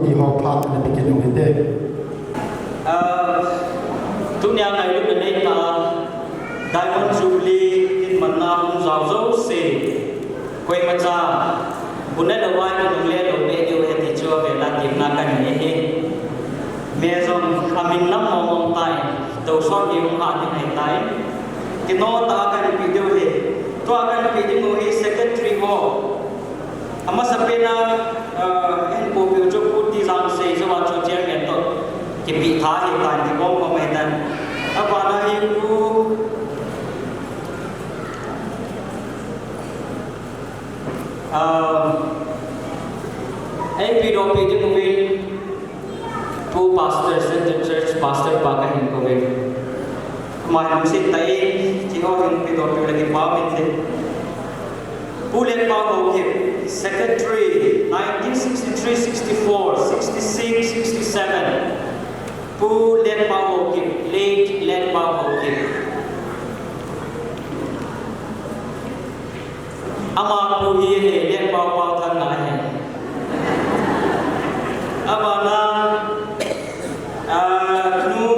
di hopa na bikin ng ite. Dunia này lúc này ta Diamond Jubilee in Manna Hung Zao Zau Se Quay Mặt Ra Bunet Đầu Vai Của Nông Lê Đầu Bê Điều Hệ Thị Chua Về Là Tìm Na Cảnh Hệ Hệ Mẹ Dòng Amin Năm Mong Mong Tai Đầu Sót Yêu Hạ Tình Hành Tai Cái Nó Ta Cảnh Bị Điều Hệ Tua Cảnh Bị Điều Hệ Secretary Hall Ama Sapena En Bộ Biểu Chua Puti Giang Se Cho Vào Cho Chia Nghẹn Tốt Cái Bị Thá Hiện Tại Thì Bông Có Mày Tân Apa na Ibu APDOP di Covid two pastors in the church pastor pakai in Covid kemarin musim tay jika orang APDOP lagi paham itu Pulen Pau Hokip Secretary 1963, 64, 66, 67 Pulen Pau Hokip late Len Pau Hokip Ama Puhi Len Pau Pau Tan Nai Abana Nu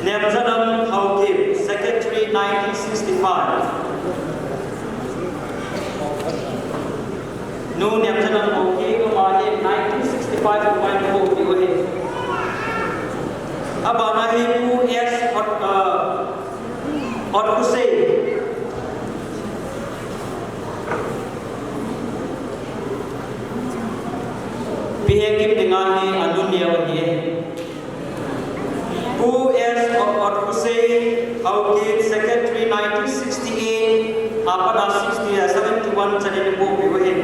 Nebzadam Hokip Secretary 1965 Nu Nebzadam Hokip Kemarin 1965 Kemarin Hokip Abana Ibu S. Ot Hussein Pihakip dengan anunia wahia Pu S. Ot Hussein Hokip Secretary 1968 apa dah 71 jadi Pu Biwahin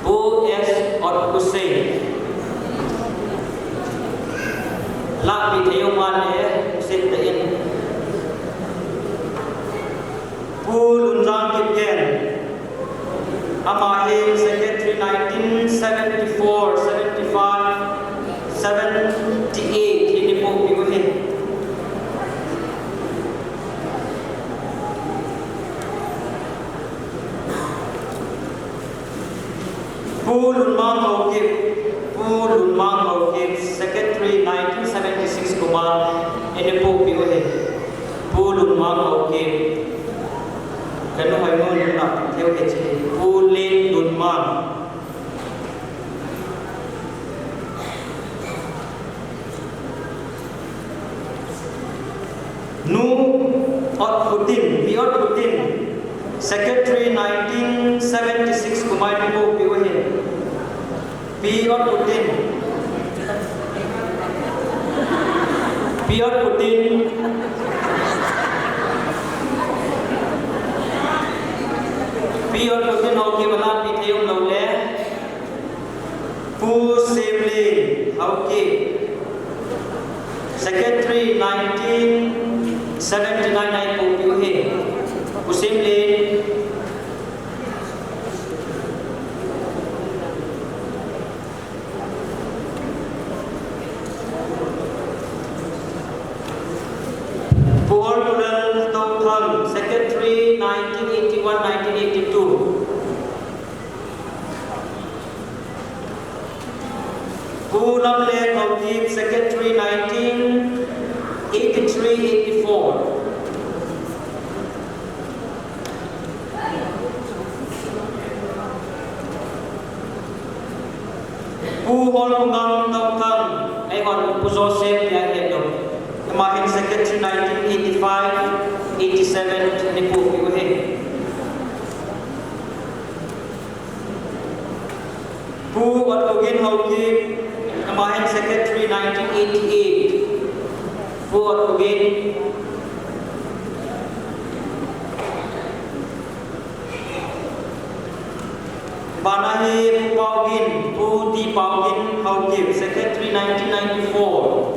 Pu S. Ot Hussein Lak Bideo Mane Sintain Pul Unjang Kipken Amahe Secretary 1974, 75, 78 Ini po Biwahin Pul Unmang Hokip Pul Unmang Hokip Secretary 1976 Kumar Ini po Biwahin Pul Unmang Hokip Kanu Haimun Nak Theo Kechi Pulin Unmang Nu Ot Putin Piot Putin Secretary 1976 Kumar Ini po Biwahin Piot Putin Piot Putin Piot Putin Hokip Wala Pitayong Lawle Pu Semle Hokip Secretary 1979 Nai Po Piwahin Pu Semle Secretary 1981-1982 Pulam Lek Hokip Secretary 1983-84 Pu Holungang Tautan Ewan Pu Joseph Yang Hedong Kemahin Secretary 1985-87 Ni Po Biwahin Pu Ot Ogin Hokip Kemahin Secretary 1988 Pu Ot Ogin Banahi Pu Paugin Pu Di Paugin Hokip Secretary 1994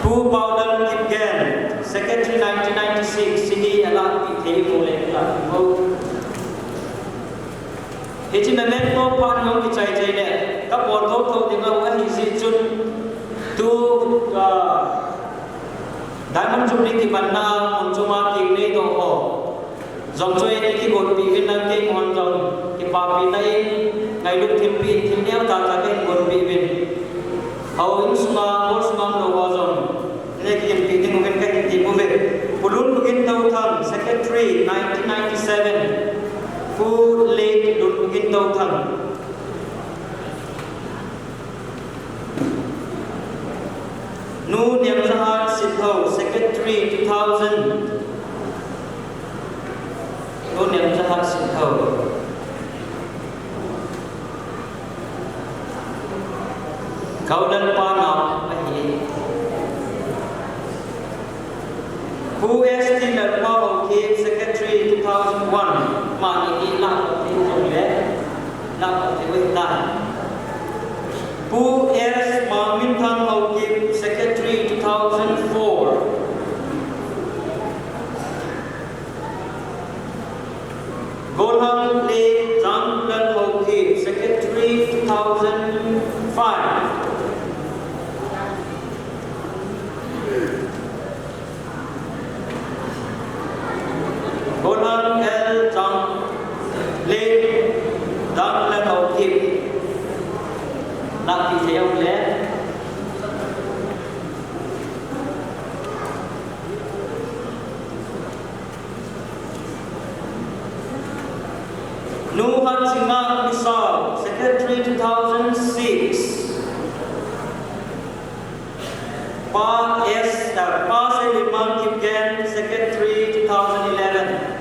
Pu Paudal Kipgen Secretary 1996 Sini adalah Pitei Mulai Lalu Hiji Memen Po Pan Yong Kicai Cai Ne Kap Bortok Tau Dengan Wah Hiji Jun Tu chupli ki banna munchuma ki nei do ho zong choi ki gon pi vin na ke mon jong ki pa pi nai ngai lu thim pi thim neu ta ta ke gon pi vin how in suma or suma lo wa zong ne ki pi ting ven ka ti mu ve pulun bugin tau thang secretary 1997 fu late lun bugin tau thang Nu Niam Jahat Sithau Secretary 2000 Nu Niam Jahat Sithau Kaudan Pana Ahi Fu ST Lalpa Okay Secretary 2001 Ma Ini Nak Ti Jong Le Nak Ti Wei Tai Pu S. Mamin Thang Hawkip, Secretary 2004. Golham Le Zhang Lan Hawkip, Secretary 2005. Golham L. Zhang Le Zhang Lan Hawkip. Nak theo lẽ Nuhan Singa Misal, Secretary 2006. Pa Seliman Kipgen, Secretary 2011.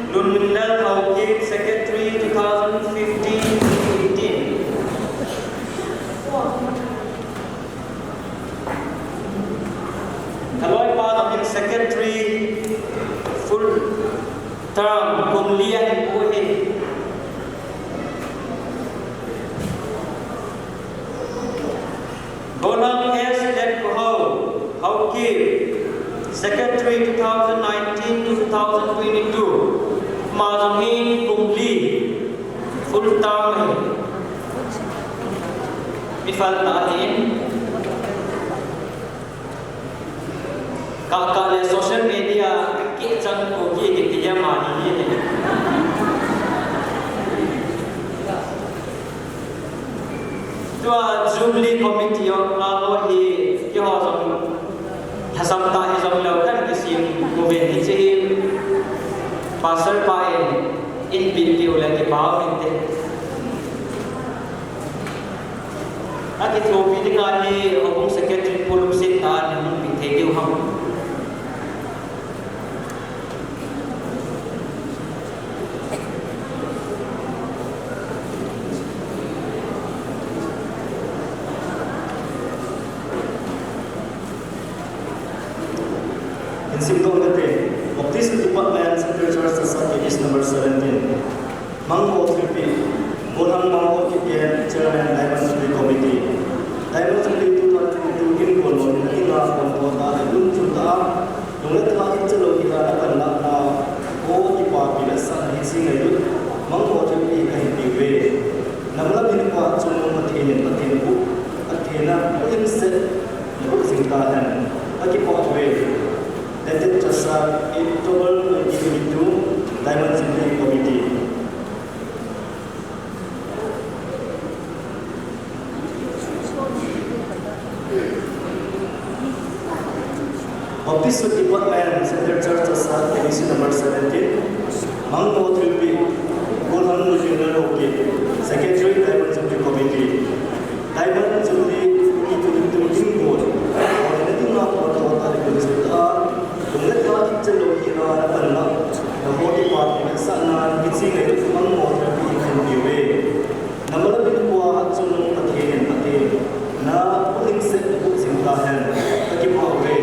Lunmindal Hawkip, Secretary 2015-18. Kaloi Padam Secretary full term Kumlia Ipuhi. Golang S. Let Hawkip, Secretary 2019-2022. Mazangin Kumli full term Mifal Tahin Kakak social media Kitchan Kogi Kitia Mani Tua Jubilee Committee of Alohi Kihosam Hasam Tahizam Laukan Kisim Kuben Hichim Pasal Pain in binti oleh ke bawah ini. Aki trofi dengan ni hukum sekretari polum setan yang binti dia ham. Insimptom kete. Optis Department Secretary Society is number 17. Mango Tripi, Bonham Mango Kipian, Chairman Diamond City Committee. Diamond City 2022 in Bolon, Nina Bonhota, Lun Chuta, Lungatla Italo Ira Nakana, O Ipa Pilasa, Hissing a youth, Mango Tripi, Kahipi. Namla Binpa, Chunum Matin, Matinku, Athena, Inset, Luxingtahan, Akipa Way. Dated Chasa in October 2022, Diamond City Committee. Office of Department, Secretary Chasa, Committee number 17, Mango Tripi, Golhan General Hockey, Secretary Diamond City Committee. Diamond City 2022 Goal. Anything not what I consider. Kemudian kalau kita kira apa nak, nama department sana kita ini memang orang yang diwe. Nama lebih kuat sunung patin, na paling sebut singkahan, bagi pawe.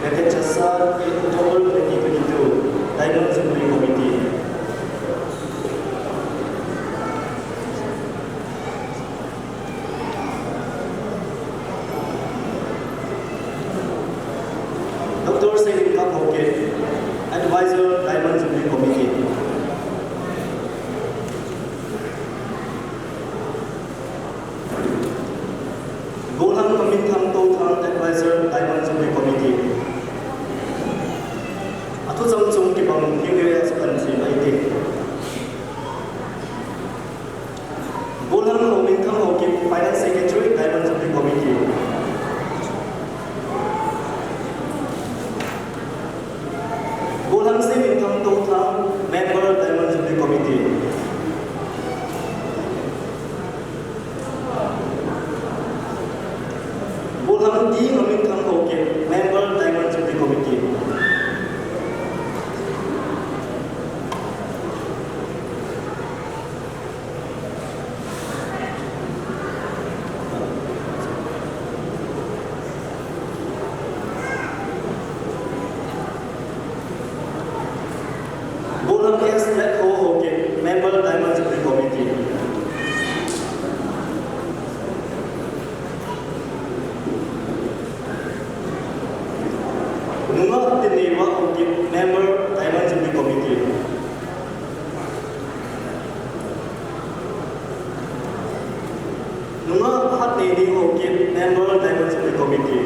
Kita cakap itu double bagi begitu, Diamond City Committee. ni okip member diversity committee.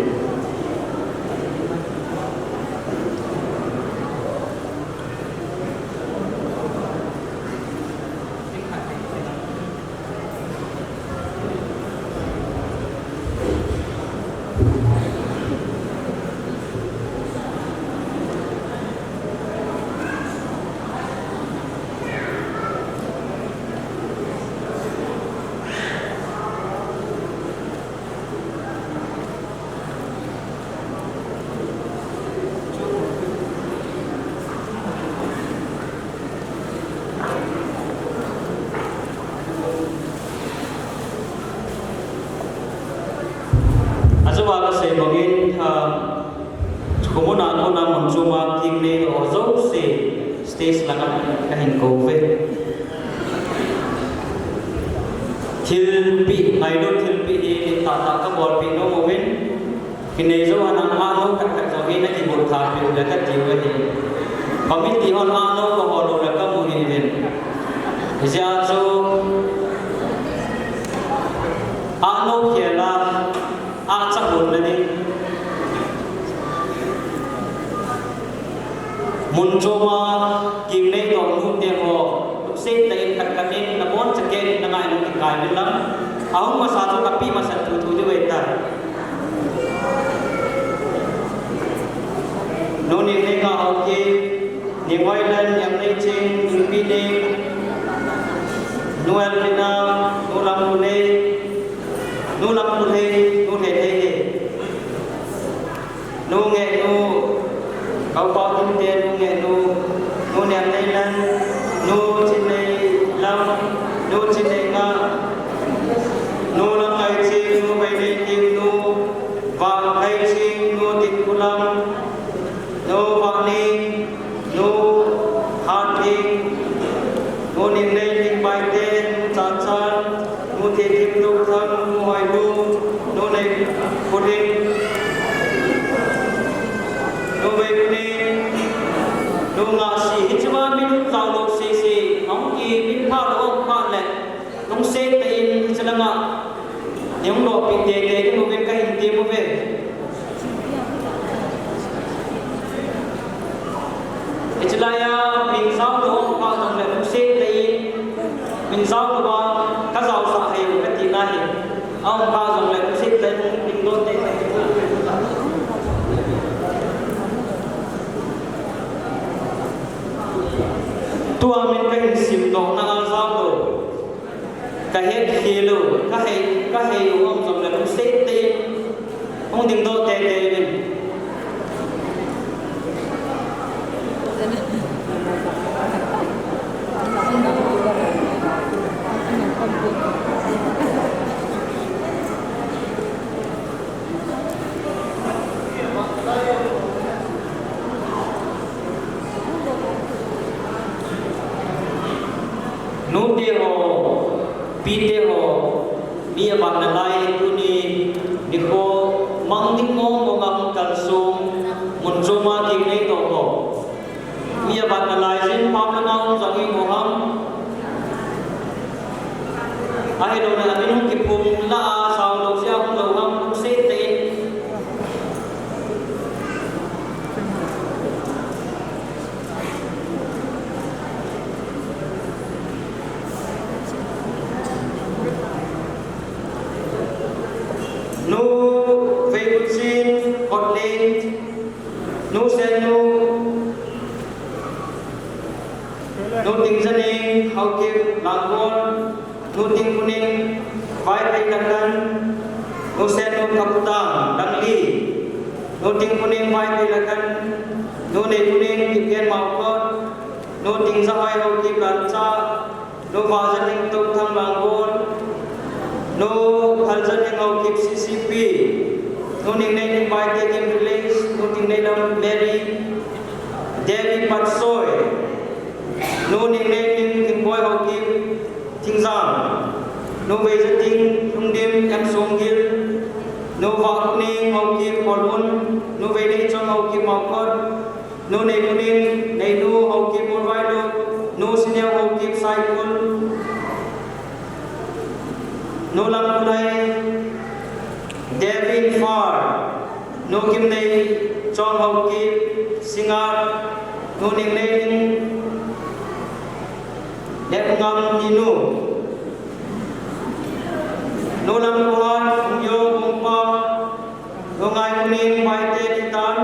Azuwa ka se bangin kumuna ko na monsuma kingne ozo se stage langat kahin kove thilpi aido thilpi e ta ka bol pi no momen kine zo anang ano kat kat zo ina ki bol tha pi la ka jiwe ni committee on ano ko bolo la ka mu ni den ja zo ano khela a chắc buồn lên đi muốn cho mà kìm lấy còn muốn tiền họ xin tiền cắt cắt nên là muốn chắc cái là ngài muốn cái mình lắm áo mà sao cho tapi mà sao thu như vậy ta nó nên cái cả ok những người lên những cái trên những cái đi nuôi lên nuôi làm nuôi nu lam nu he he nu nghe nu kau kau tin tiền nu nghe nu niệm đây lan nu trên đây lam nu trên đây nga nu lam kai chi nu bay đây kim nu và kai chi nu tin kulam nu va ni nu han đi nu niệm đây niệm bay tên chan chan nu thi kim nu thang nu hoài nu này pudin nu về pudin nu ngã si hít chma min tao lu si ông ki min pha lo pha le nong se te in chalanga nyong lo pi te nu về kai te mu về ichlaya min sao lo pha dong le nong se te in min sao lo ba ka sao sa hai ka ti na hi ông ba dòng lại cũng xích lên mình đốt tên này tua mình cái hình xìm đỏ năng ăn sao rồi cái hết khi luôn cái hay ông dòng lại cũng xích tên ông đừng đốt tên mình nute ho pite ho bia bak na lai tu ni dikho mang ding mo ngam kal sum mun joma ki nei to ho bia bak na lai sin pam na naung jangi mo ham ai do na minung ki pum la sao lo sia hum lo ham se te nu về một xin hot lên nu sen nu ting dân đi học kiếp làm con nu ting kuning vai tay lakan nu sen nu kaputang đăng ly nu ting kuning vai tay lakan nu ne kuning kipian mau con nu ting sa vai học kiếp làm cha nu va dân đi tung thang làm con nu hal dân đi học kiếp CCP nu ning nei ning vai tay kiếp release nu ting nei lam Mary Devi Patsoy nu ning nei ning ting boy học kiếp thinh giang nu về dân ting trung đêm em sông gil nu vào ni học kiếp còn un nu về đây trong học kiếp học con nu nei kuning nei nu học kiếp một vai lu nu xin học kiếp sai kun nu lam kulai Kevin Farr, nu kim nei chong hau ki singar nu ning nei dep ngam ni nu lam kuhan ung yo ung pa nu ngai kuning bai te kitan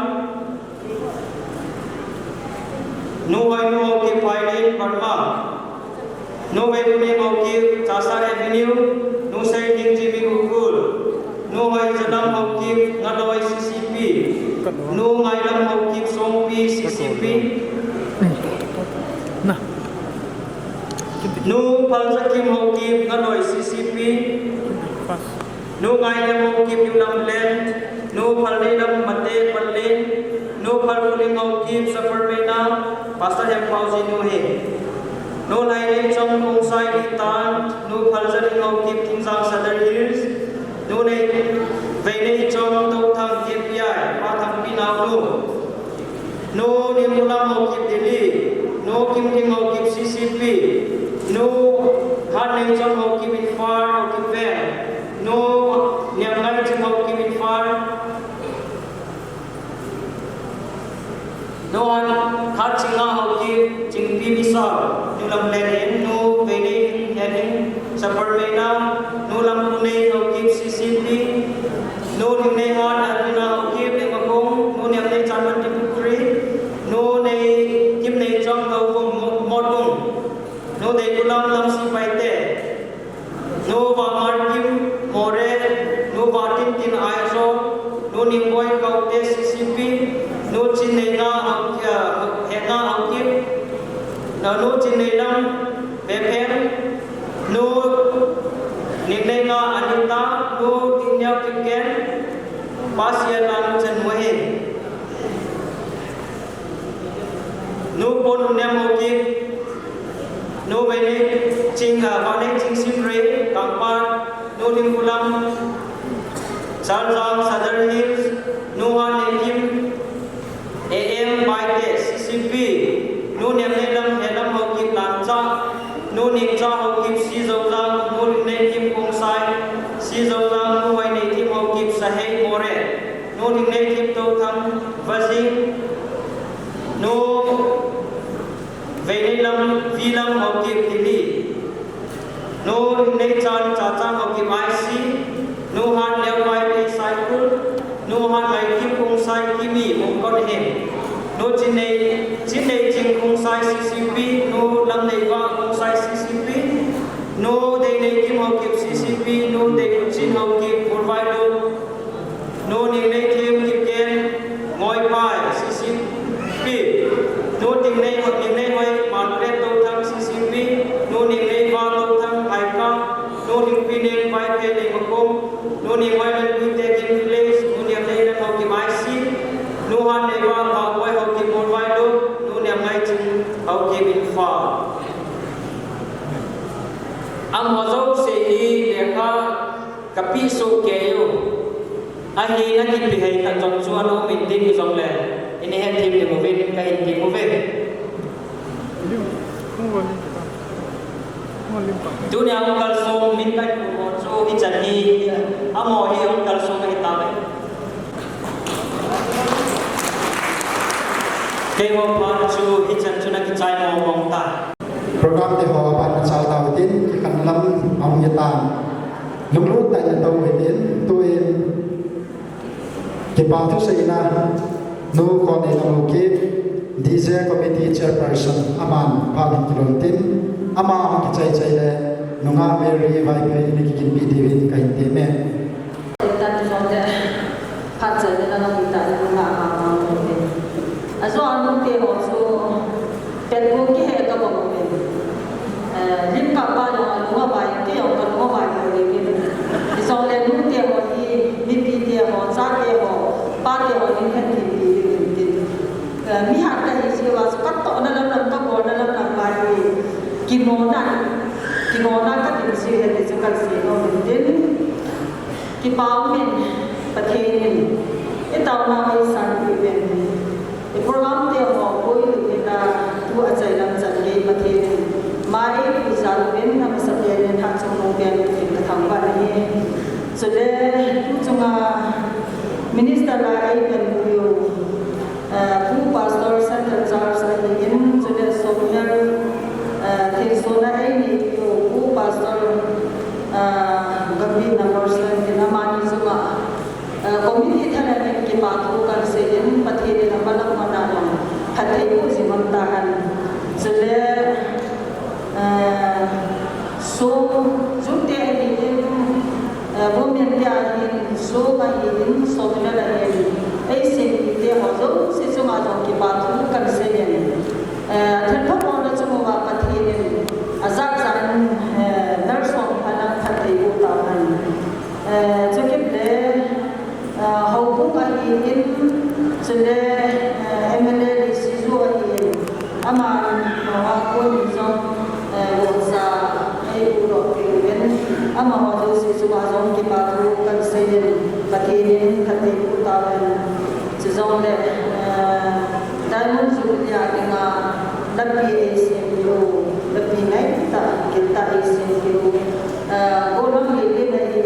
nu hoi nu hau ki pai ni parma nu ve kuning hau ki Chasar Avenue nu sai ning Jimmy Ukul nu hoi jadam hau ki ngadoi CCP nu ngai lam hau ki Songpi CCP nu paljakim hau ki ngadoi CCP nu ngai lam hau ki Yulam Land nu palai lam mate palin nu pal kuling hau ki Safarmena Pastor Hem Pausi nu he nu lai nei chong kong sai itan nu paljani hau ki Kingsang Southern Hills nu nei ve nei chong to thang KPI pa thang pinau nu nim lam hau ki Delhi nu kim king hau ki CCP nu han nei chong hau ki bin far hau ki ven nu niam ngai chong hau ki bin far nu han khat chinga hau ki chingpi misal nu lam len nu ve nei heading Safarmena nu lam nei hau ki CCP nu nim nei han arina hau ki ne makong nu niam nei chaman ti pukri nu nei kim nei chong hau vong modung nu dei kulam lam si paite nu wa mar kim more nu wa tin aiso nu nim boy kaute CCP nu chin nei na hena hau ki nu chin nei lam bepen nu nim nei na Anita nu tinyau kiken pasien lan chen mohe nu pon nem hau ki nu bene ching vane ching simre kangpa nu lim kulam Charjang Southern Hills nu han kim AM Baite CCP nu nem ne lam helam hau ki lancha nu ning cha hau ki si zonglang nu ne kim kongsai si zonglang nu wai ne kim hau ki sahei more nu ning ne kim to tham vazi nu về đây lâm vi lâm học kịp thì đi nô nên chan cha cha học kịp IC nô han leo vai đi cycle nô han ngày kịp không sai kimi một con hẻm nô trên này chinh không sai CCP nô lâm này va không sai CCP nô đây này kim học kịp CCP nô đây chinh học kịp provider nô này thêm kịp ken ngồi bài CCP nô tình này hoặc tình này હોય માર્કેટ તો થમ CCP નો ની ને વા તો થમ આઈકા નો ની પીને વાઈ પે ને મકોમ નો ની વાઈ ને કુતે કિન પ્લેસ નો ની ને ને હો કે માઈસી નો હાન ને વા વા હોય હો કે બોલ વાઈ લો નો ને mai ching hો ke bin fa am ho zo se hi lekha kapi so ke yo a hi na ki pi hai ka chong chuan no min ding jong le ini hen tim ni mo ve ka hin ti mo ve dunia ang kalsong min kai mo so hi chan hi amo hi ang kalsong hi ta mai ke mo pa chu hi chan chu na ki chai mo mong ta program te ho ban chao ta tin ki kan lam ong ya tan lum lu ta ya to we tin tu in ki pa thu sei na no ko ne lam ki DJ committee chairperson aman pagin kilontin ama ki chai chai le nunga Mary vai pe ni ki kin bi divin kai te me tan jong de phat che de na ki ta nunga ma ma ne azo anu te ho so pen ko ki he ka bo ne lim ka pa no nunga bai ke yo ka nunga bai ko ni ni so le nu te ho hi mi pi te ho cha te ho pa te ho ni khan ki bi mi hạt cái gì là cắt tỏ nó lâm các bộ nó lâm làm bài kim mô na các điểm gì là để cho các sĩ nó mình đến cái báo mình và thế mình cái tàu nào hay sáng thì mình cái program tiêu họ cuối người ta thu ở chạy làm dẫn đi và thế mình mai bây giờ đến năm sắp đến hàng trong nông viên thì cái thằng bạn này Jadi cuma minister lain yang beliau pu pastor center charge ini sudah soalnya tersona ini beliau pu pastor gambir nomor sekian nama ni semua komiti thana ke batu kan sejen pati de nama mana yang hati itu zimantahan sudah so jute ini women dia ini so ini so bila lagi ऐसे dia hozo sesama jong ke batu kan sejen thapa orang semua pati ini azab zan narsong anak hati itu tahan cukup le hau ini sudah MLA di situ ini aman aku jong wasa urut ini ama hozo sesama jong ke batu kan sejen pati ini hati itu tahan sejauh le diamond sudah dengan lebih SMU lebih naik kita SMU orang ini dari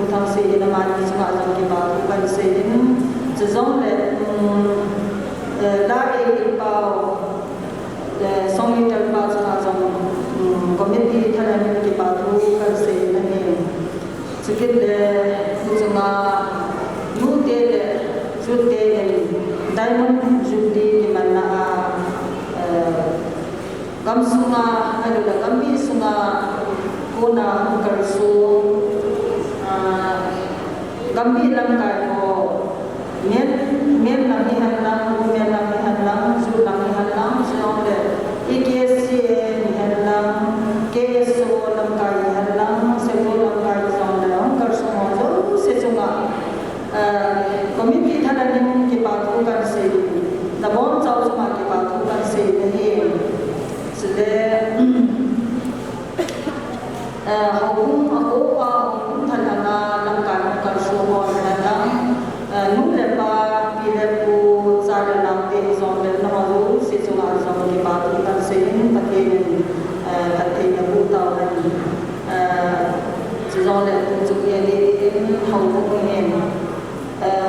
utang sejen nama ni semua orang kita bukan sejen sejauh le dari impau songit terpau semua komiti thana kita bukan sejen ni sedikit le semua mute le sudah diamond judi di mana kamsunga ada kami sunga kuna kersu kami langkai ko men lagi halang su lagi halang seorang IKSC halang KSO langkai halang seorang langkai seorang kersu mojo sejumlah komiti thana ni ke batu kan se nabon chau chuma ke batu kan se ni sede hukum aku thana na langkan kan so ho na nu le pa pi le pu sa le nam te zon le na ho se chuma zon ke batu kan se ni pati ni pati na bu ta ni zon le chu ye ni hukum ni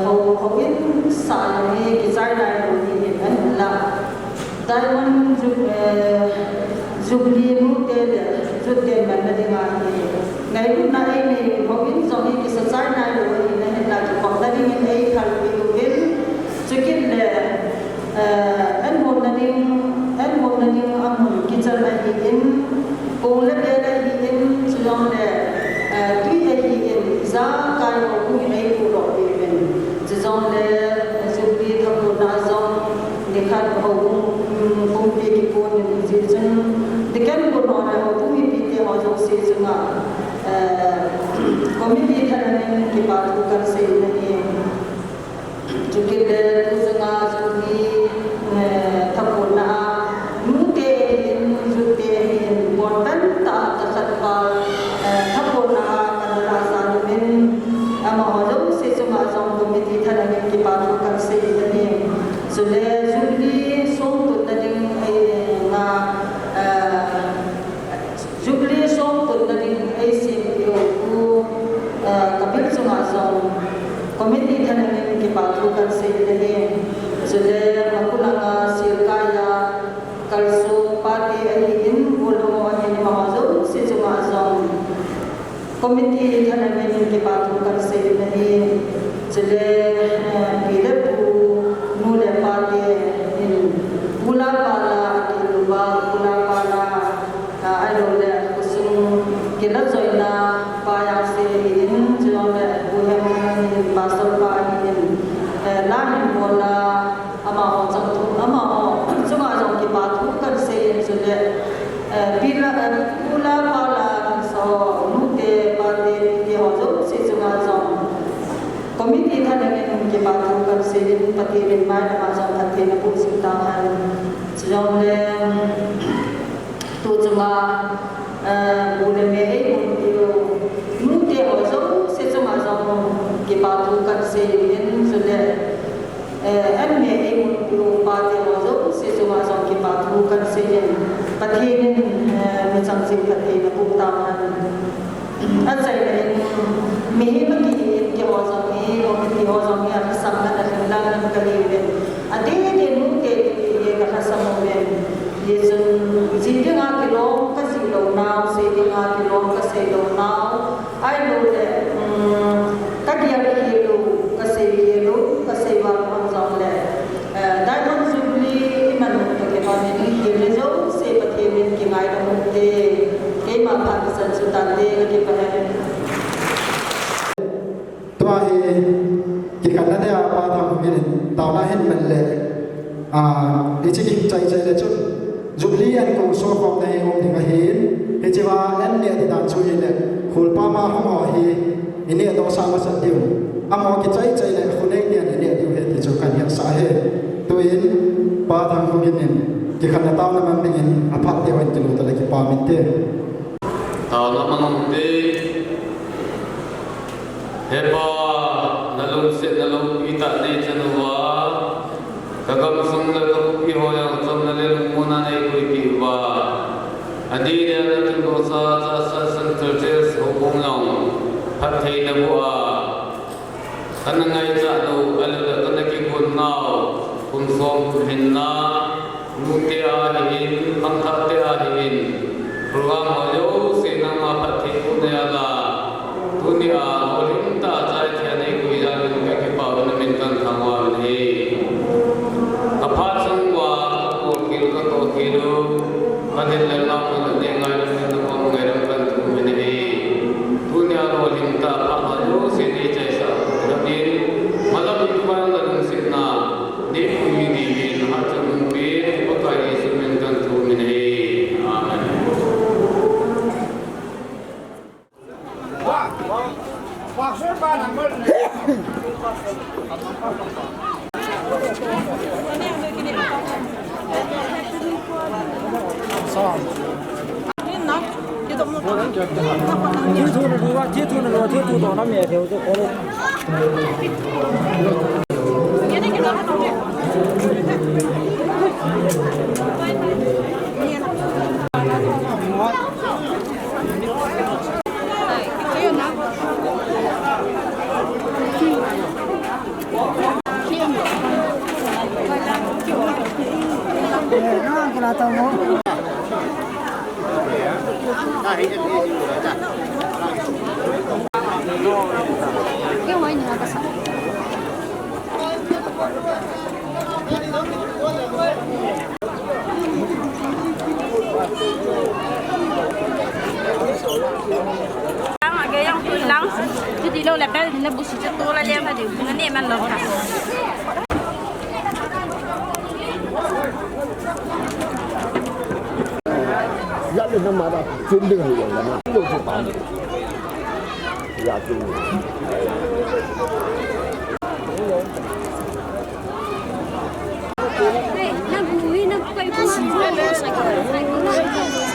hầu biết sản này cái giai đoạn đầu thì hiện là diamond jubilee mute jut ke mana dengan ngai lu nai ni hầu biết giống như cái giai đoạn đầu thì hiện là cái còn đây những cái thằng bị tụt đến chicken là anh một là đi ăn một cái chân này hiện cùng là đây là hiện chỉ là tuy là hiện giá cái của cái này của đội zon le zubi thapu na zon dekhat ho bum pe ki pon ni zin dekan ko no na ho bumi pi te ho zo se zunga komiti thana ki baat ko kar se ni juki le zunga zubi thapu na nu te zutte important ta khat pa thapu na kana san min ama ho zo se zunga zon komiti thana ki baat ko kar se ni so le zubi so to ta ding na zubi so to ta ding ai se yo ku kapil zunga zon komiti thana ki baat ko kar se ni so le makulanga sirkaya kalso pati ai in bolo ani ma zo se zunga zon komiti thana ki baat ko kar se ni Jadi bila mula pada mula pada lupa mula pada ada kusung kita joina payah sih joina bukan pasal payah lain bola ama orang tu ama cuma orang kita bukan sih sudah bila mula pada so mute pada dia orang sih cuma orang komiti thana ke baat ko kar se pati bin mai na ma pati na pu sintahan jong le tu chuma bule me ei mun dio nu te ho zo se chuma jong ke baat ko kar se yin so le an me ei mun dio pa te ho zo se chuma jong ke baat ko kar se yin pati bin me chang se pati na pu ta han อันใจเลยมีเมื่อกี้เกี่ยวกับมีโอเคเกี่ยวกับมีอะไรสักนั้นแต่ละนั้นก็เลยเป็นอันที่เดี๋ยวนู้นเดี๋ยวก็สมุนเป็นเดี๋ยวจริงๆกิโลก็สิโลน่าสิ่งกิโลก็สิโลน่าไอ้ลูกเนี่ยก็เดียวกิโลก็สิกิโลก็สิวันวันสองเลยได้ทั้งสุดเลยมันก็เกี่ยวกับมีกิโลโจ้เสียประเทศเป็นกี่ไงก็มุ่งเดเกี่ยมาพันสันสุดท้ายเลยก็เกี่ยวกับตัวเองกิจการนั้นเนี่ยป้าทำเป็นตอนนั้นเห็นมันเลยดิฉันใจเลยจุดจุดเลี้ยงกูโซ่ของในองค์ที่ก็เห็นดิฉันว่าอันเนี่ยที่ด่านช่วยเลยคุณป้ามาห้องหอเฮอันนี้ต้องสร้างมาสักเดียวอ่ะมองกิจใจเลยคนเองเนี่ยเนี่ยอยู่เห็นที่จุดการเห็นสาเหตุตัวเองป้าทำเป็นกิจการนั้นตอนนั้นมันเป็นอภัตเดียวกันจนตัวเล็กป้ามิเตอร์ตอนนั้นมันดีHeba nalung se nalung ita ne chanwa kagam sung la ko pi ho yang chom na le muna ne ko pi wa adi de na tin ko sa san churches ho bong long phat thei na bu a kanangai cha no al la kanaki kun nau kun som ku hin na mu te a hin mang tha te a hin program ho yo se na ma phat thei ku ne ala dunia olim ta chai thiane kui ja lu ka ke pawan min kan thangwa ne apha sangwa ko kil ka to kilu kadil la na ko ne ngai ne ko ngai ram kan thu min ne dunia olim ta pa ha yo se ne chai sa rabin malam pa la dun sin na ne kui ni ni ha chang be ko ka ni su min kan thu min ne amen Ya le nama dah cendeng yang mana tu tu ya tu.那不会那怪不喜欢的那个。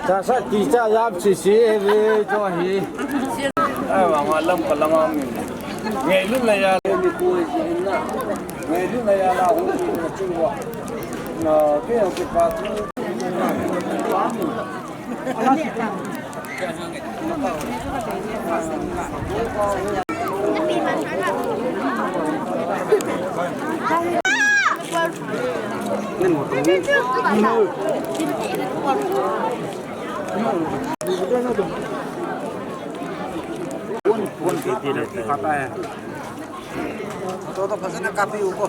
Cha sa ki cha yap chi si ve cho hi. Ai wa ma lam ka lam mi. Nge lu la ya le ni ku ji na. Nge lu la ya la hu ji na chu wa. Na ke ya ke pa tu. तो फसना काफी ऊपर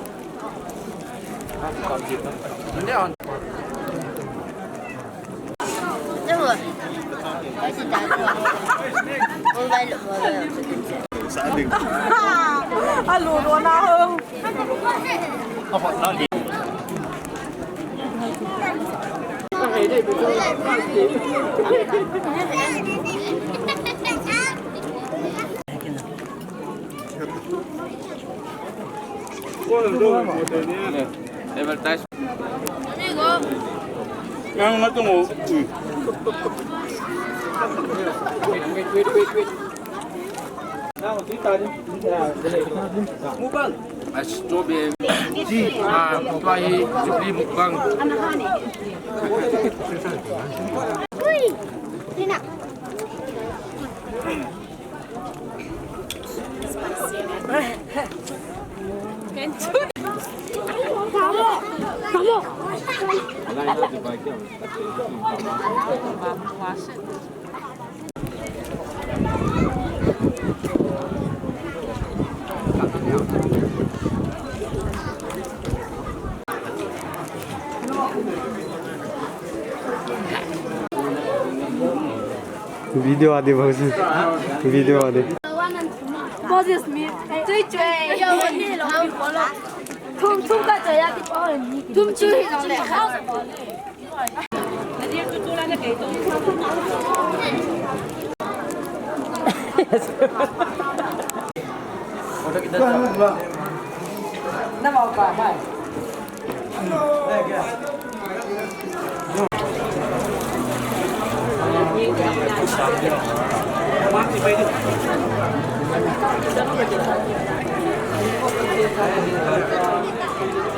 Yang na tungo. Video ada bagus. Video ada. Bagus mi. Cui cui. Yo ni lo ko lo. Tum tum ka ya di bao ni. Tum cui lo le. Jadi tu tu lah nak itu. Foto kita. Nama apa? Mai. Hãy subscribe cho kênh Ghiền Mì Gõ để không bỏ lỡ